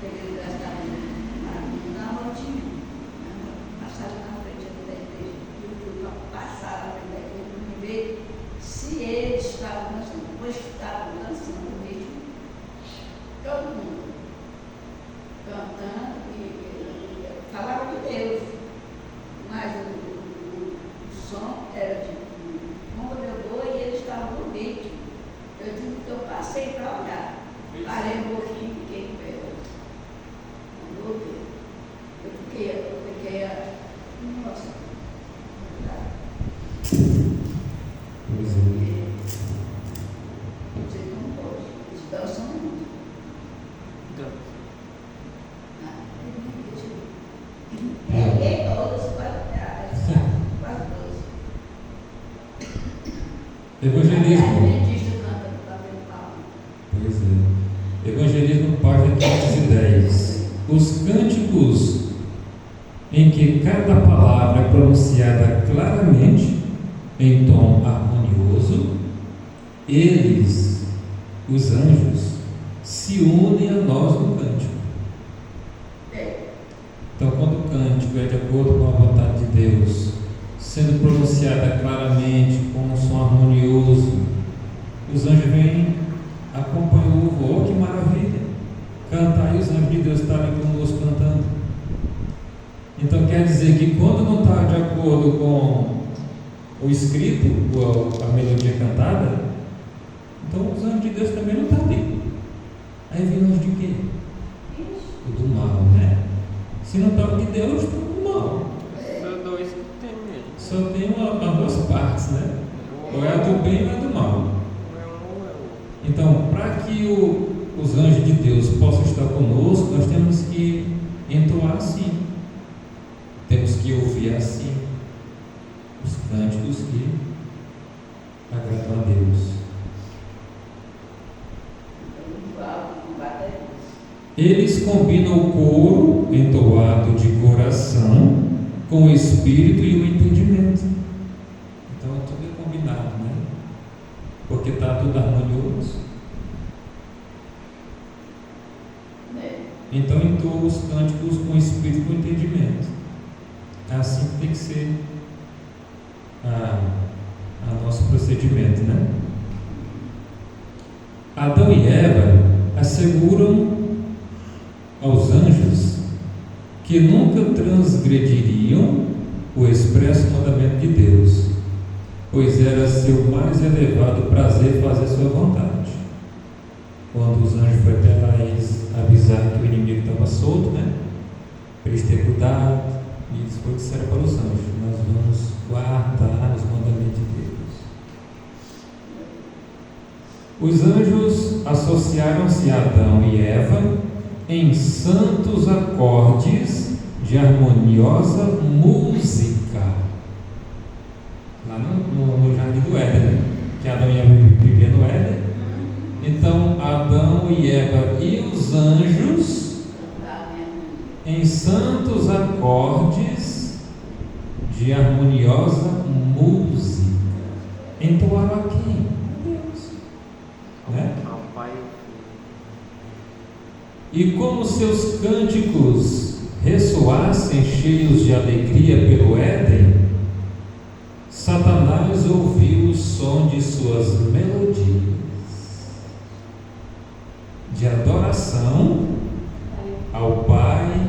Peguei no braço da menina, na voltinha. Passaram na frente da igreja. Passaram na frente da igreja para ver se eles estavam dançando. Pois estavam dançando mesmo. Todo mundo cantando e falavam de Deus. Mas o som era de bomba de boi e eles estavam no ritmo. Eu digo que eu passei para olhar. Parei um pouquinho e fiquei em pé. Não vou ver. Eu fiquei nossa. Vocês não podem. Eles dançam muito. Todas, quase todas. Evangelismo. Adventista canta batendo palma. Pois é. Evangelismo, página 510. Os cânticos em que cada palavra é pronunciada claramente, em tom harmonioso, eles, os anjos, se unem a nós no cântico. Então, quando o cântico é de acordo com a vontade de Deus, sendo pronunciada claramente, com um som harmonioso, os anjos vêm, acompanham o louvor. Oh, que maravilha! Cantar e os anjos de Deus estarem conosco cantando. Então, quer dizer que quando não está de acordo com o escrito, a melodia cantada, então os anjos de Deus também não estão ali. Aí vem o anjo de quê? O do mal, né? Se não está de Deus, está do mal. Só dois que tem mesmo. Só tem as duas partes, né? Ou é a do bem ou é a do mal. Então, para que os anjos de Deus possam estar conosco, nós temos que entoar assim. Temos que ouvir assim os cânticos que agradam a Deus. Eles combinam o coro entoado de coração com o espírito e o entendimento. Então tudo é combinado, né? Porque está tudo harmonioso. Então entoa os cânticos com o espírito e com o entendimento. É assim que tem que ser a nosso procedimento, né? Adão e Eva asseguram aos anjos que nunca transgrediriam o expresso mandamento de Deus, pois era seu mais elevado prazer fazer sua vontade. Quando os anjos foram até lá, eles avisaram que o inimigo estava solto, né? Para eles terem cuidado, e eles disseram para os anjos: nós vamos guardar os mandamentos de Deus. Os anjos associaram-se Adão e Eva em santos acordes de harmoniosa música. Lá no Jardim do Éden, né? Que Adão e Eva viviam no Éden. Então, Adão e Eva e os anjos em santos acordes de harmoniosa música. Entoaram a quem? Deus. Né? Ao Pai. E como seus cânticos ressoassem cheios de alegria pelo Éden, Satanás ouviu o som de suas melodias de adoração ao Pai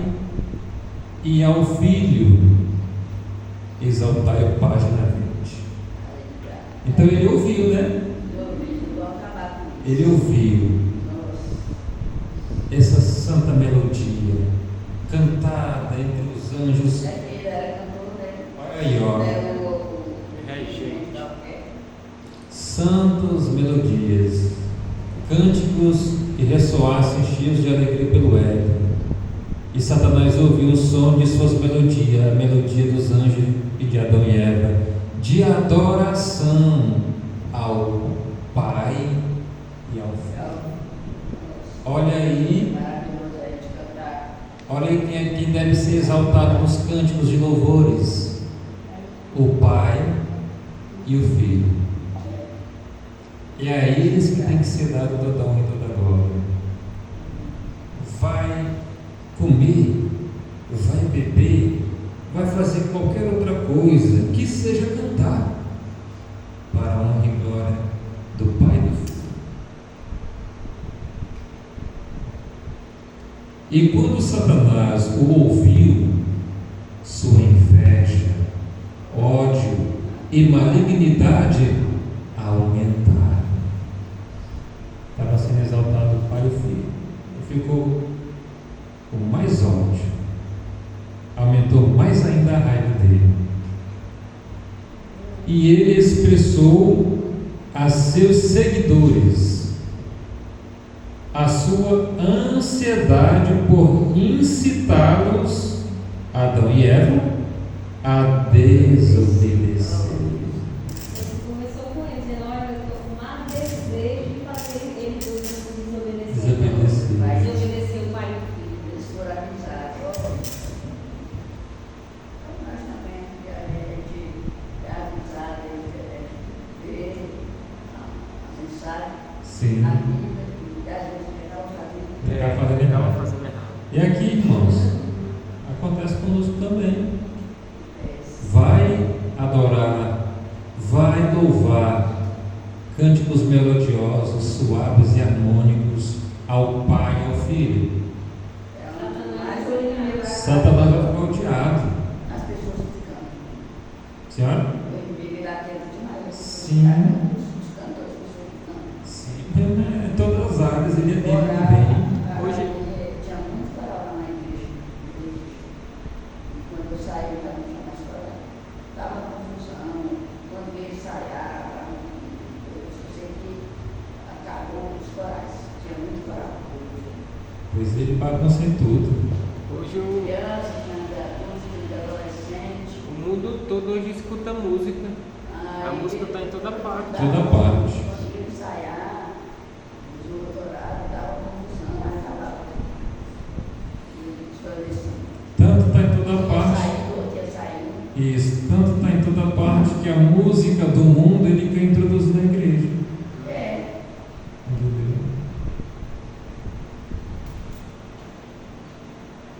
e ao Filho. Exaltai a página 20. Então ele ouviu, né? Ele ouviu essa santa melodia cantada entre os anjos. Olha aí, ó. Santas melodias, cânticos que ressoassem cheios de alegria pelo Éden. E Satanás ouviu o som de suas melodias, a melodia dos anjos e de Adão e Eva, de adoração ao Pai e ao Filho. Olha aí quem é que deve ser exaltado nos cânticos de louvores: o Pai e o Filho. E é a eles que tem que ser dado toda a honra e toda a glória. Vai comer, vai beber, vai fazer qualquer outra coisa que seja cantar para a honra e glória do Pai e do Filho. E quando Satanás o ouviu, sua inveja, ódio e malignidade aumentaram. Estava sendo exaltado o Pai e o Filho. Ficou com mais ódio. Aumentou mais ainda a raiva dele. E ele expressou a seus seguidores a sua ansiedade por incitá-los, Adão e Eva, a desobedecer. Começou com ele, dizendo: olha, eu estou com mais desejo de fazer ele desobedecer. Desobedecer o Pai e o Filho. Eles foram avisados. Nós também, a gente é avisado, ver a mensagem, Sim. a vida, e às vezes Estava fazendo errado. E aqui, irmãos, acontece conosco também. Vai adorar, vai louvar cânticos melodiosos, suaves e harmônicos ao Pai e ao Filho. Satanás vai ficar odiado. As pessoas ficam. Senhora? Eu vivi lá dentro demais. Sim. Os cantores, as pessoas ficam. Sim, em todas as áreas ele bem. Hoje tinha muito coral lá na igreja. E quando eu saí, já não tinha mais coral. Dava confusão. Quando ia ensaiar, eu sei que acabou os corais. Tinha muito coral. Pois ele bagunça em tudo. Hoje Criança, música, adolescente. o mundo todo hoje escuta música. A música está em toda parte. Toda parte. Conseguiu ensaiar, o doutorado, dava confusão, mas acabava. Tanto está em toda parte. Isso, tanto está em toda parte que a música do mundo ele quer introduzir na igreja. Entendeu?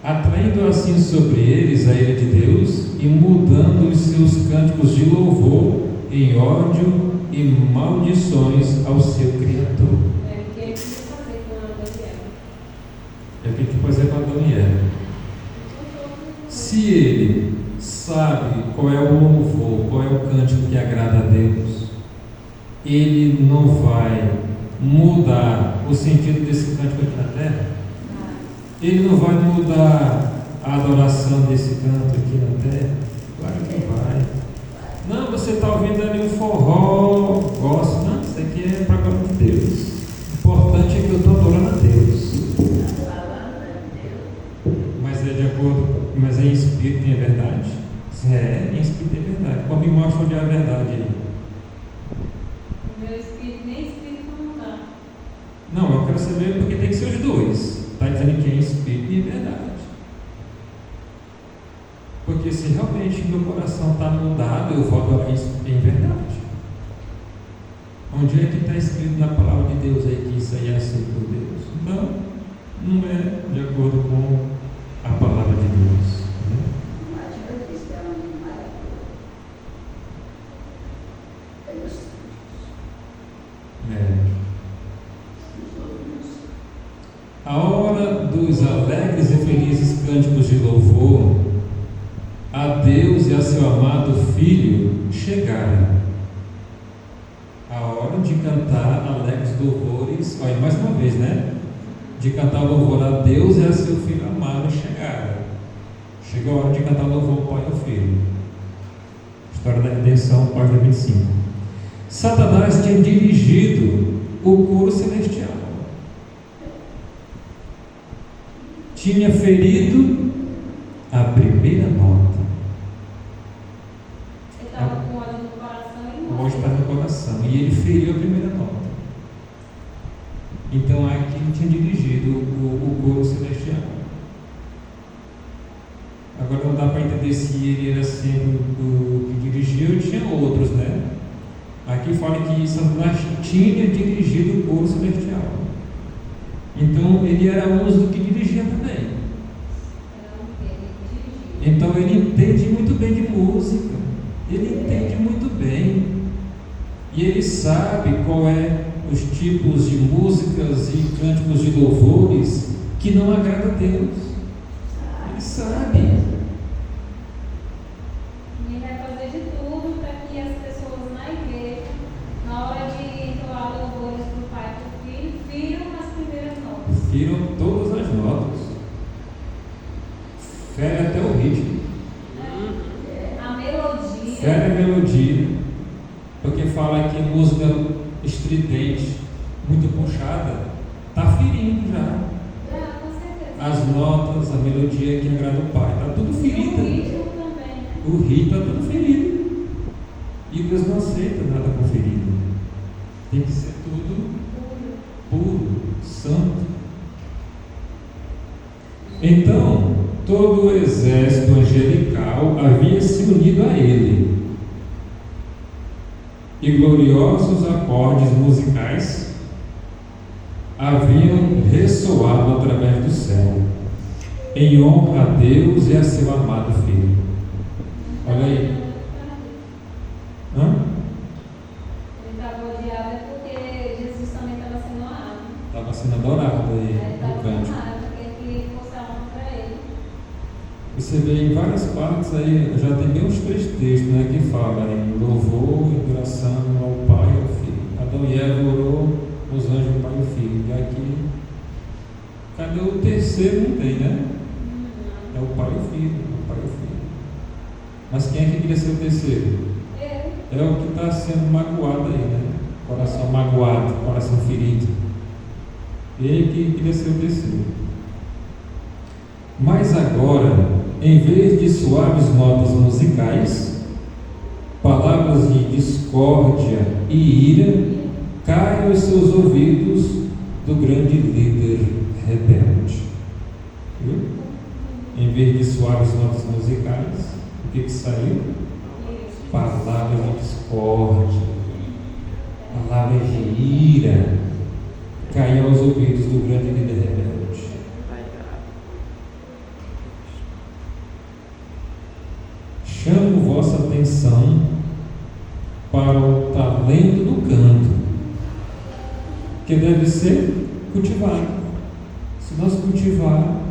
Atraindo assim sobre eles a ira de Deus e mudando os seus cânticos de louvor em ódio e maldições ao seu Criador. É o que ele quis fazer com Adão e Eva. É o que ele quer fazer com Adão e Eva. Se ele sabe qual é o louvor, qual é o cântico que agrada a Deus, ele não vai mudar o sentido desse cântico aqui na terra? Ele não vai mudar a adoração desse canto aqui na terra? Claro que vai. Não, você está ouvindo ali um forró, gosto. Não, isso aqui é para a glória de Deus. O importante Em espírito é verdade. Como me mostra onde é a verdade aí? O meu espírito, nem espírito não está. Não, eu quero saber porque tem que ser os dois. Está dizendo que é em espírito e em verdade. Porque se realmente meu coração está mudado, eu vou adorar isso em verdade. Onde é que está escrito na palavra de Deus aí que isso aí é aceito por Deus? Não é de acordo com a palavra de Deus. Mas eu disse que era um maravilhoso. É os outros. A hora dos alegres e felizes cânticos de louvor a Deus e a seu amado Filho chegaram. A hora de cantar alegres louvores, olha, mais uma vez, né? De cantar louvor a Deus e a seu Filho amado chegaram. Chegou a hora de cantar louvor ao Pai e ao Filho. História da redenção, página 25. Satanás tinha dirigido o coro celestial. Tinha ferido a primeira nota. Ele estava com ódio no coração e O ódio está no coração. E ele feriu a primeira nota. Então aqui ele tinha dirigido o coro celestial. Agora não dá para entender se ele era sempre o que dirigia ou tinha outros, né? Aqui fala que Satanás tinha dirigido o coro celestial. Então ele era um do que dirigia também. Então ele entende muito bem de música. Ele entende muito bem. E ele sabe qual é os tipos de músicas e cânticos de louvores que não agrada a Deus. Ele sabe. E vai fazer de tudo para que as pessoas na igreja, na hora de entoar louvores para o Pai e para o Filho, firam as primeiras notas. Firam todas as notas. Fere até o ritmo. A melodia. Fere a melodia. Porque fala que música estridente, muito puxada, está ferindo já. Com certeza. As notas, a melodia que agrada o Pai. Está tudo E o ferido. ritmo também, né? O ritmo está tudo ferido. E Deus não aceita nada com ferido. Tem que ser tudo puro, santo. Então, todo o exército angelical havia se unido a ele. E gloriosos acordes musicais haviam ressoado através do céu, em honra a Deus e a seu amado Filho. Olha aí. Ele estava odiado é porque Jesus também estava sendo honrado. Estava sendo adorado aí Ele estava no cântico. honrado, porque ele queria que fosse a honra para ele. Você vê em várias partes aí, já tem bem uns 3 textos, né, que falam em louvor e adoração ao Pai e ao Filho. Adão e Eva orou os anjos do Pai e o Filho. E aqui, cadê o terceiro? Não tem, né? É o Pai e o Filho. O Pai e o Filho. Mas quem é que queria ser o terceiro? É o que está sendo magoado aí, né? Coração magoado, coração ferido. Ele que queria ser o terceiro. Mas agora, em vez de suaves notas musicais, palavras de discórdia e ira caem aos seus ouvidos do grande líder rebelde. Viu? Em vez de suaves notas musicais, o que saiu? Palavras de discórdia, palavras de ira caem aos ouvidos do grande líder rebelde. Chamo vossa atenção para o talento do canto, que deve ser cultivado. Se nós cultivar,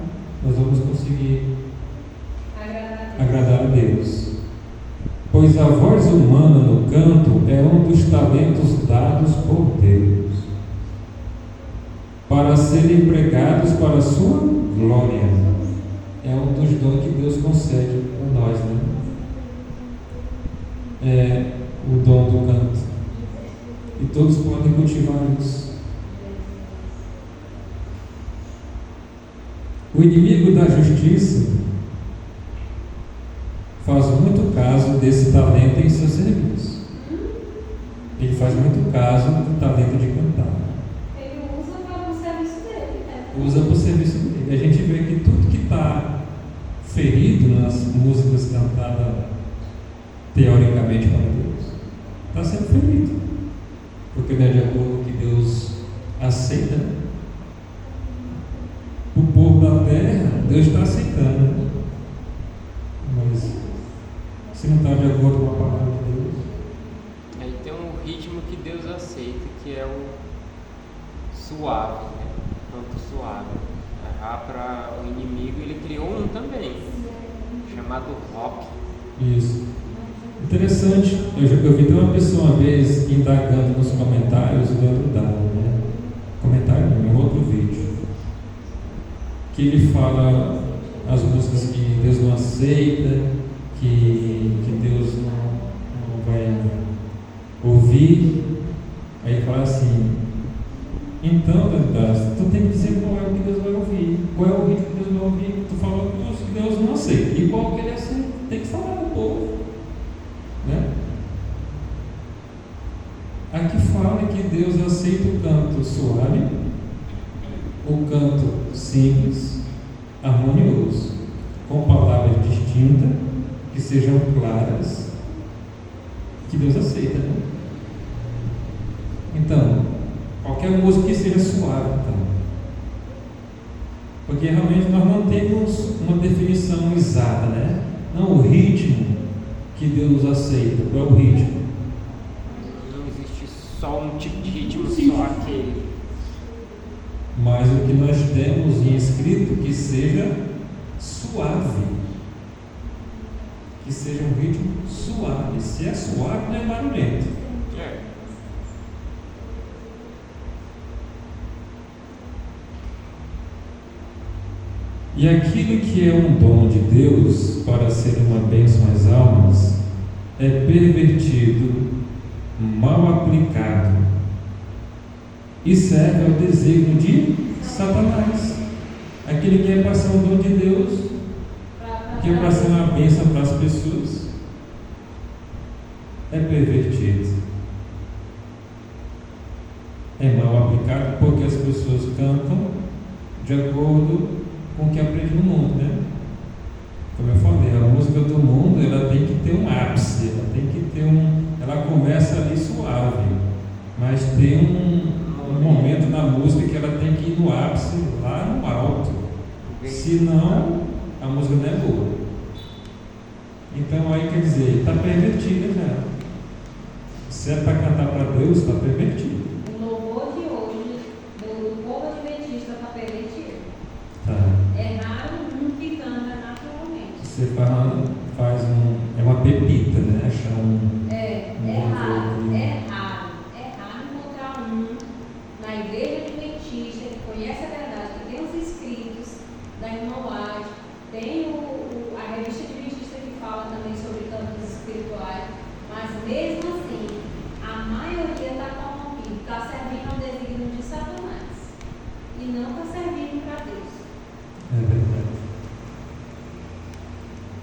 nós vamos conseguir agradar a Deus. Pois a voz humana no canto é um dos talentos dados por Deus, para serem empregados para a sua glória. É um dos dons que Deus concede a nós, né? É o dom do canto. E todos podem cultivar isso. O inimigo da justiça faz muito caso desse talento em seu serviço. Ele faz muito caso do talento de cantar. Ele usa para o serviço dele, né? Usa para o serviço dele. A gente vê que tudo que está ferido nas músicas cantadas teoricamente para Deus está sendo ferido, porque não é de acordo com o que Deus aceita. O povo da terra, Deus está aceitando, mas se não está de acordo com a palavra de Deus. Aí tem um ritmo que Deus aceita, que é o suave, né? Canto suave. Para o inimigo ele criou um também, chamado rock. Isso. Interessante. Eu vi uma pessoa uma vez indagando nos comentários do outro dado, né? Comentário em outro vídeo, que ele fala as músicas que Deus não aceita, que Deus não vai ouvir. Aí ele fala assim: então, tu tem que dizer qual é o que Deus vai ouvir, qual é o ritmo que Deus vai ouvir. Tu falou que Deus não aceita, e qual que ele aceita? Tem que falar do povo, né? Aqui fala que Deus aceita o canto suave, o canto simples, harmonioso, com palavras distintas, que sejam claras, que Deus aceita, né? Então, qualquer música que seja suave, então. Porque realmente nós não temos uma definição exata, né? Não, o ritmo que Deus aceita. Qual é o ritmo? Não existe só um tipo de ritmo, só aquele. Mas o que nós temos em escrito que seja suave. Que seja um ritmo suave. Se é suave, não é barulhento. E aquilo que é um dom de Deus para ser uma bênção às almas é pervertido, mal aplicado e serve ao desígnio de Satanás. Aquele que é para ser um dom de Deus, que é para ser uma bênção para as pessoas, é pervertido, é mal aplicado, porque as pessoas cantam de acordo com o que aprende no mundo, né? Como eu falei, a música do mundo ela tem que ter um ápice, ela tem que ter ela começa ali suave, mas tem um momento na música que ela tem que ir no ápice, lá no alto, senão a música não é boa. Então aí quer dizer, está pervertida já. Se é para cantar para Deus, está pervertido. O louvor de hoje do povo adventista está pervertido. Tá. É raro um que canta naturalmente. Você faz é uma pepita, né? Achar É raro encontrar um na igreja adventista que conhece a verdade, que tem os escritos da irmã White, tem a revista adventista que fala também sobre cantos espirituais, mas mesmo assim, a maioria está corrompida, está servindo ao desígnio de Satanás e não está servindo para Deus. É verdade.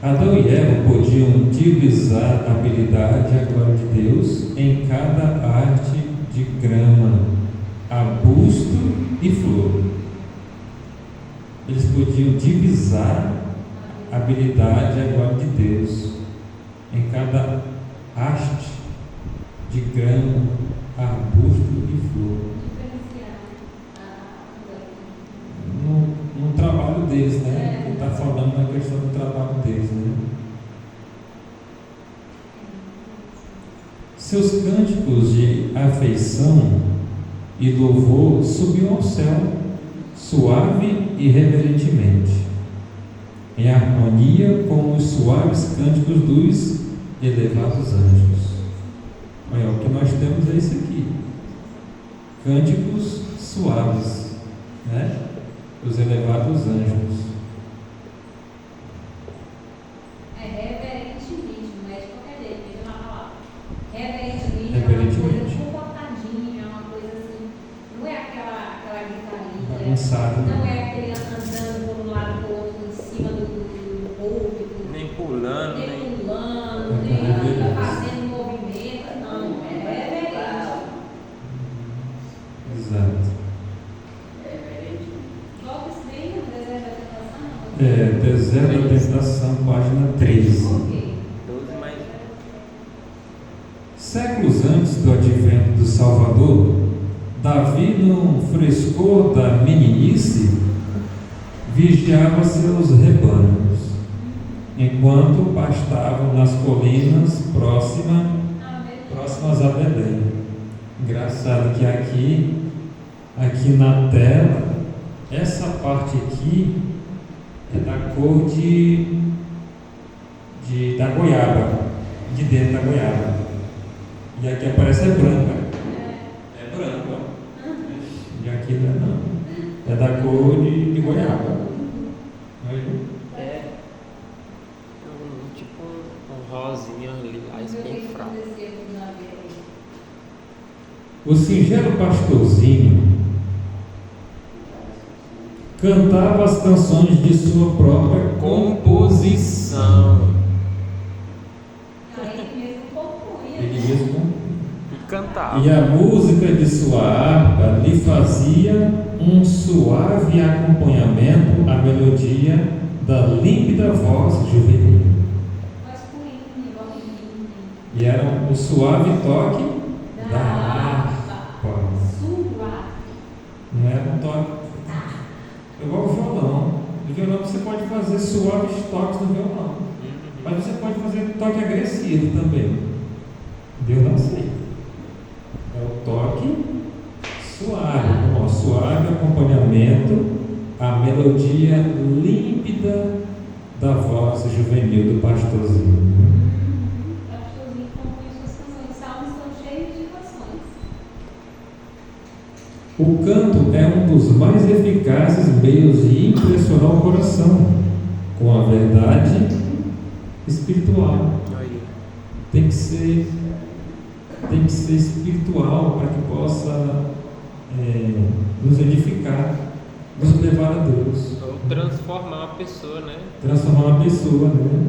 Adão e Eva podiam divisar a habilidade e a glória de Deus em cada arte de grama, arbusto e flor. Eles podiam divisar a habilidade e a glória de Deus em cada haste de grama, arbusto e flor. No trabalho deles, né? Ele está falando na questão do trabalho deles, né? Seus cânticos de afeição e louvor subiam ao céu, suave e reverentemente, em harmonia com os suaves cânticos dos elevados anjos. Olha, o que nós temos é isso aqui: cânticos suaves, né? Os elevados anjos. É reverentemente, não é de qualquer jeito, veja na palavra. Reverentemente Reverentemente. é uma coisa comportadinha, é uma coisa assim, não é aquela gritaria, Bagunçado, né? não é aquele andando por um lado e por outro em cima do púlpito, Nem pulando, nem nem. pulando, Deserto da Tentação, página 13. Ok. 12 mais 1. Séculos antes do advento do Salvador, Davi, no frescor da meninice, vigiava seus rebanhos, enquanto pastavam nas colinas próximas a Belém. Engraçado que aqui na tela, essa parte aqui é da cor da goiaba, de dentro da goiaba. E aqui aparece branca. É branca, ó. E aqui não. É da cor de goiaba. É tipo um rosinha ali, mais bem fraco. O singelo pastorzinho cantava as canções de sua própria Composição. Ele mesmo. E cantava. E a música de sua harpa lhe fazia um suave acompanhamento à melodia da límpida voz juvenil. E era o suave toque da harpa. Não era um toque igual o violão. No violão você pode fazer suaves toques no violão, mas você pode fazer toque agressivo também. Deus não aceita. É o toque suave, suave acompanhamento à melodia límpida da voz juvenil do pastorzinho. O pastorzinho compõe suas canções. Os salmos estão cheios de canções. O canto é um dos mais eficazes meios de impressionar o coração com a verdade espiritual. Tem que ser espiritual para que possa nos edificar, nos levar a Deus. Ou transformar a pessoa, né? Transformar uma pessoa, né?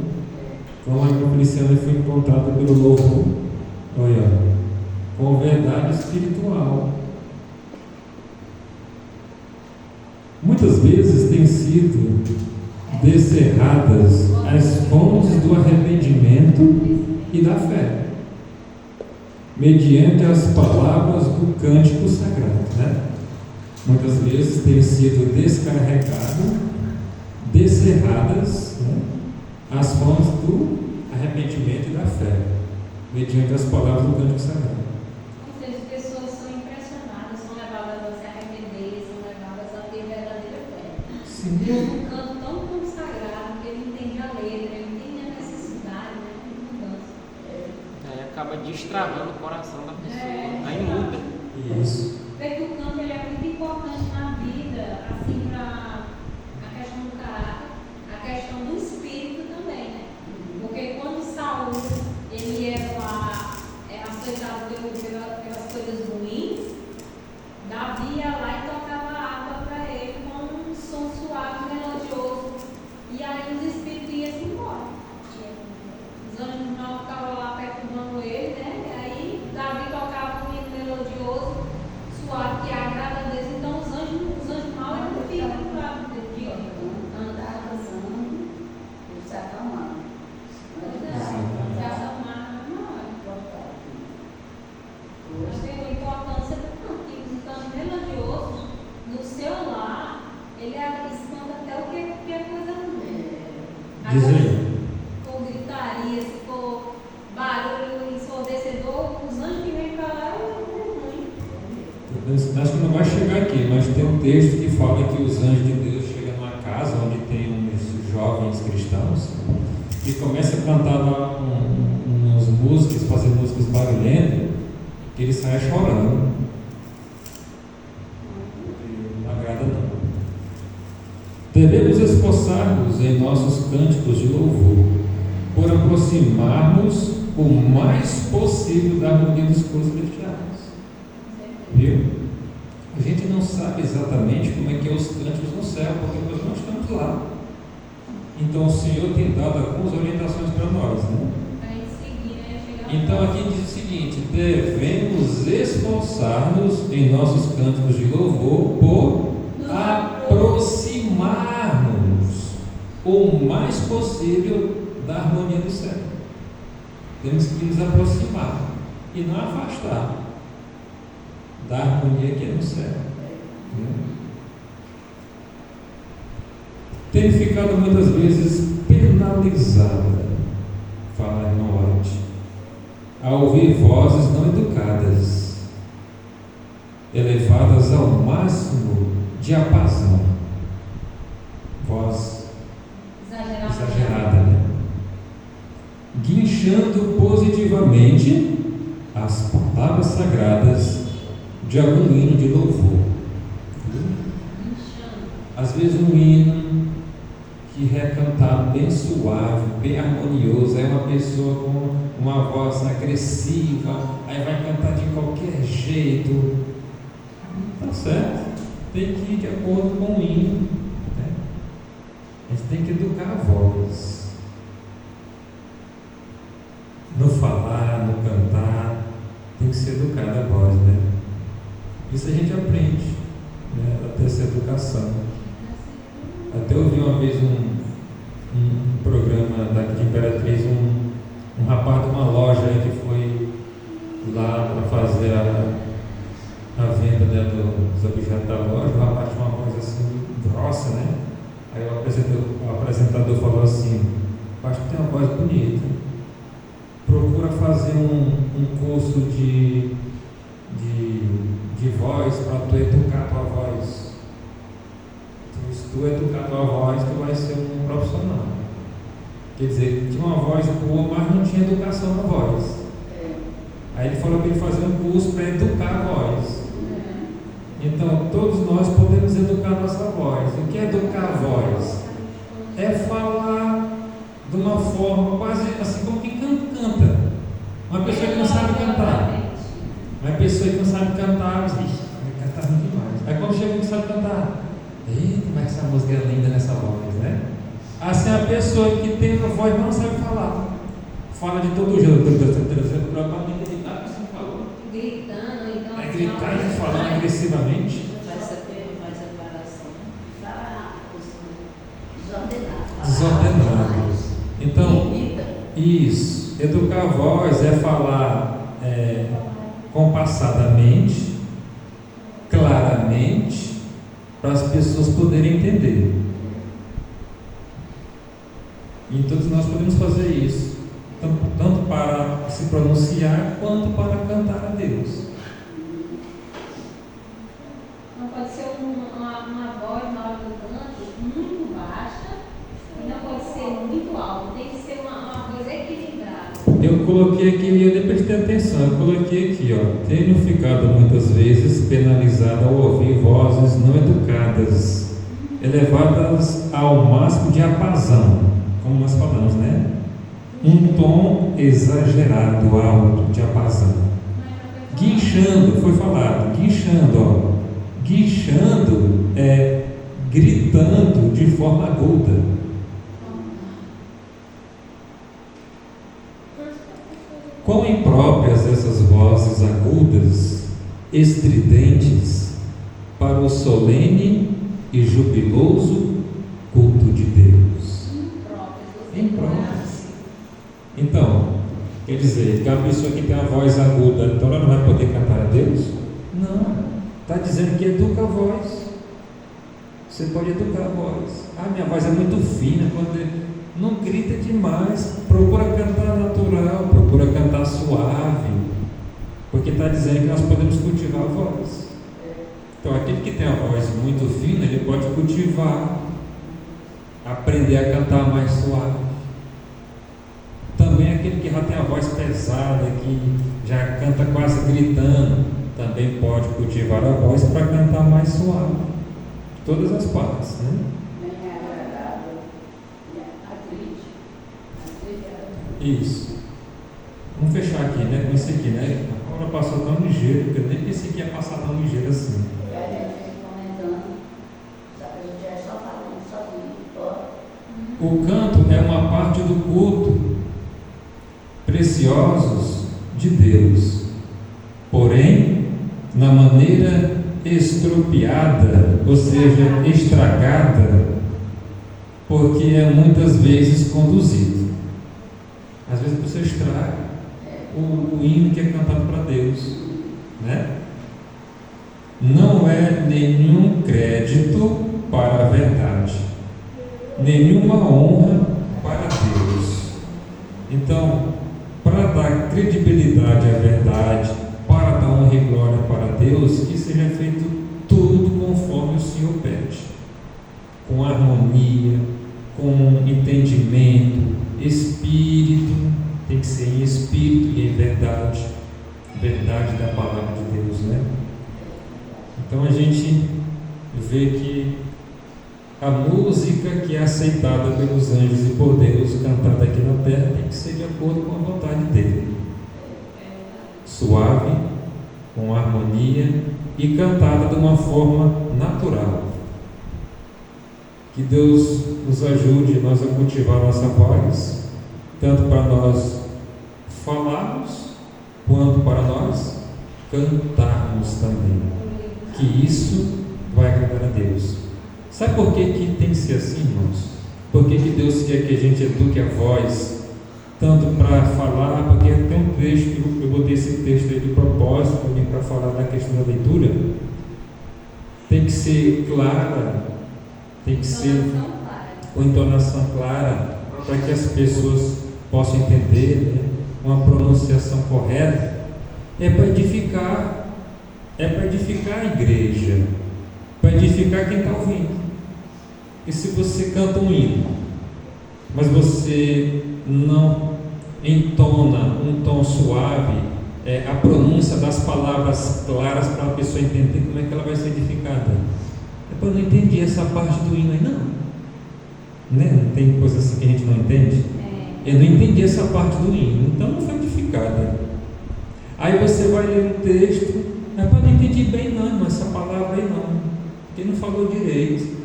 Como a irmã Feliciana foi encontrada pelo louvor, olha, com verdade espiritual. Muitas vezes têm sido descerradas as fontes do arrependimento e da fé, mediante as palavras do cântico sagrado, né? Muitas vezes têm sido descerradas, né, as fontes do arrependimento e da fé, mediante as palavras do cântico sagrado. Ou seja, as pessoas são impressionadas, são levadas a se arrepender, são levadas a ter verdadeira fé. Sim. Um canto tão consagrado que ele entende a letra, ele entende a necessidade, né, de mudança. Aí acaba destravando o coração da pessoa. Aí muda. Isso. Porque o canto ele é muito importante na vida, assim, para a questão do caráter, a questão do espírito também, né? Porque quando Saul, ele era lá, aceitado pelas coisas ruins, Davi ia lá e tocava a harpa para ele com um som suave, melodioso, e aí os espíritos iam embora. Os anjos mal ficavam lá perturbando ele, né? E aí Davi tocava um hino melodioso, suave, que agrada a Deus. Então os anjos mal eram do filho do lado de Deus. Andar rezando e se acalmando. Se acalmar na hora. Mas tem uma importância do canto, que um canto melodioso no seu lar, ele espanta até o que é coisa ruim. Diz aí. Se for gritaria, se for barulho ensurdecedor, os anjos que vêm para lá é ruim. Acho que não vai chegar aqui, mas tem um texto que fala que os anjos de Deus chegam numa casa onde tem uns jovens cristãos e começam a cantar lá umas músicas, fazer músicas barulhentas, que eles saem chorando. Não agrada não. Devemos esforçar-nos em nossos cânticos de louvor por aproximarmos o mais possível da harmonia dos cores celestiais. Viu? A gente não sabe exatamente como é que é os cânticos no céu, porque nós não estamos lá. Então o Senhor tem dado algumas orientações para nós, né? Então aqui diz o seguinte: devemos esforçar-nos em nossos cânticos de louvor por aproximarmos mais possível da harmonia do céu. Temos que nos aproximar e não afastar da harmonia que é no céu. Tenho ficado muitas vezes penalizada, fala a irmã White, ao ouvir vozes não educadas, elevadas ao máximo diapasão. Voz exagerada, né? Guinchando positivamente as palavras sagradas de algum hino de louvor. Às vezes um hino que é cantado bem suave, bem harmonioso, é uma pessoa com uma voz agressiva, aí vai cantar de qualquer jeito. Não está certo, tem que ir de acordo com o hino, né? A gente tem que educar a voz, no falar, no cantar, tem que ser educada a voz, né? Isso a gente aprende, né? A ter essa educação. Até ouvi uma vez um programa daqui de Imperatriz, um rapaz de uma loja aí que foi lá para fazer a venda, né, dos objetos da loja. O rapaz tinha uma voz assim grossa, né? Aí o apresentador falou assim: acho que tem uma voz bonita, procura fazer um curso de voz para tu educar tua voz. Se tu educar tua voz, tu vai ser um profissional. Quer dizer, tinha uma voz boa, mas não tinha educação na voz. Aí ele falou para ele fazer um curso para educar a voz. Então, todos nós podemos educar a nossa voz. O que é educar a voz? É falar de uma forma quase assim como quem canta. Uma pessoa que não sabe cantar. Uma pessoa que não sabe cantar, vai cantar muito demais. Aí quando chega que sabe cantar, eita, mas essa música é linda nessa voz, né? Assim, a pessoa que tem uma voz mas não sabe falar, fala de todo jeito, gritando, então é gritar e falando agressivamente, desordenado. Então, isso, educar a voz é falar compassadamente, claramente, para as pessoas poderem entender. E todos nós podemos fazer isso, tanto para se pronunciar quanto para cantar a Deus. Não pode ser uma voz na hora do canto muito baixa e não pode ser muito alta, tem que ser uma voz equilibrada. Eu coloquei aqui, e eu depois prestei atenção, eu coloquei aqui, ó, tenho ficado muitas vezes penalizado ao ouvir vozes não educadas, elevadas ao máximo diapasão, como nós falamos, né? Um tom exagerado, alto, diapasão. Guinchando, foi falado, guinchando, ó. Guinchando é gritando de forma aguda. Quão impróprias essas vozes agudas, estridentes, para o solene e jubiloso culto de Deus. Impróprias. Então, quer dizer, que a pessoa que tem a voz aguda, então ela não vai poder cantar a Deus? Não. Está dizendo que educa a voz. Você pode educar a voz. Ah, minha voz é muito fina. Não grita demais. Procura cantar natural. Procura cantar suave. Porque está dizendo que nós podemos cultivar a voz. Então, aquele que tem a voz muito fina, ele pode cultivar, aprender a cantar mais suave. Também aquele que já tem a voz pesada, que já canta quase gritando, também pode cultivar a voz para cantar mais suave. Todas as partes, né? Isso. Vamos fechar aqui, né? Com isso aqui, né? A hora passou tão ligeiro, que eu nem pensei que ia passar tão ligeiro assim. O canto é uma parte do culto, preciosos de Deus, porém, na maneira estropiada, ou seja, estragada, porque é muitas vezes conduzido. Às vezes a pessoa estraga o hino que é cantado para Deus, né? Não é nenhum crédito para a verdade, nenhuma honra para Deus. Então, para dar credibilidade à verdade, para dar honra e glória para Deus, que seja feito tudo conforme o Senhor pede, com harmonia, com entendimento, espírito, tem que ser em espírito e em verdade, verdade da palavra de Deus, né? Então a gente vê que a música que é aceitada pelos anjos e por Deus, cantada aqui na terra, tem que ser de acordo com a vontade dele, suave, com harmonia e cantada de uma forma natural. Que Deus nos ajude nós a cultivar nossa voz, tanto para nós falarmos, quanto para nós cantarmos também. Que isso vai agradar a Deus. Sabe por que tem que ser assim, irmãos? Por que Deus quer que a gente eduque a voz, tanto para falar, porque tem um texto, eu botei esse texto aí de propósito também para falar da questão da leitura. Tem que ser clara, tem que ser com entonação clara, para que as pessoas possam entender, né? Uma pronunciação correta. É para edificar a igreja, para edificar quem está ouvindo. E se você canta um hino, mas você não entona um tom suave, a pronúncia das palavras claras para a pessoa entender como é que ela vai ser edificada. Eu não entendi essa parte do hino aí, não. Né? Não tem coisa assim que a gente não entende? Eu não entendi essa parte do hino, então não foi edificada. Aí você vai ler um texto, mas não entendi bem não, essa palavra aí não, porque não falou direito.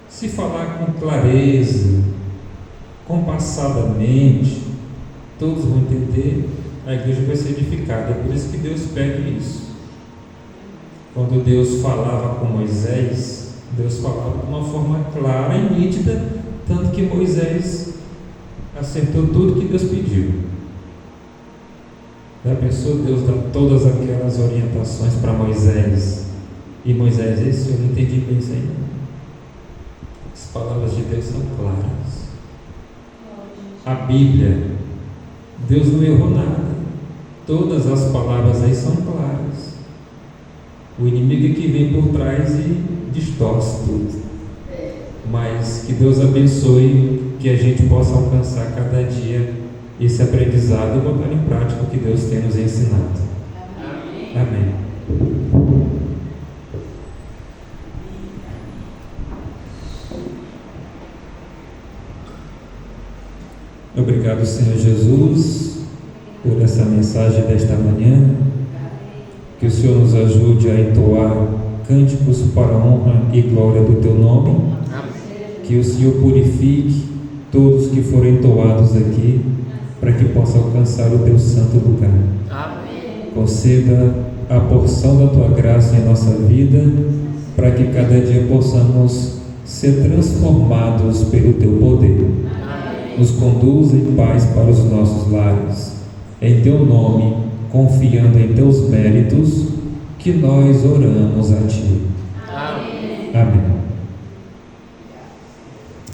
Se falar com clareza, compassadamente, todos vão entender, a igreja vai ser edificada. É por isso que Deus pede isso. Quando Deus falava com Moisés, Deus falava de uma forma clara e nítida, tanto que Moisés acertou tudo que Deus pediu. Já pensou Deus dá todas aquelas orientações para Moisés, e Moisés, eu não entendi bem isso aí não. As palavras de Deus são claras. A Bíblia, Deus não errou nada, todas as palavras aí são claras. O inimigo é que vem por trás e distorce tudo. Mas que Deus abençoe, que a gente possa alcançar cada dia esse aprendizado e botar em prática o que Deus tem nos ensinado. Amém. Amém. Obrigado, Senhor Jesus, por essa mensagem desta manhã. Que o Senhor nos ajude a entoar cânticos para a honra e glória do Teu nome. Que o Senhor purifique todos que forem entoados aqui, para que possa alcançar o Teu santo lugar. Amém. Conceda a porção da Tua graça em nossa vida, para que cada dia possamos ser transformados pelo Teu poder. Amém. Nos conduza em paz para os nossos lares. Em Teu nome, confiando em Teus méritos, que nós oramos a Ti. Amém. Amém.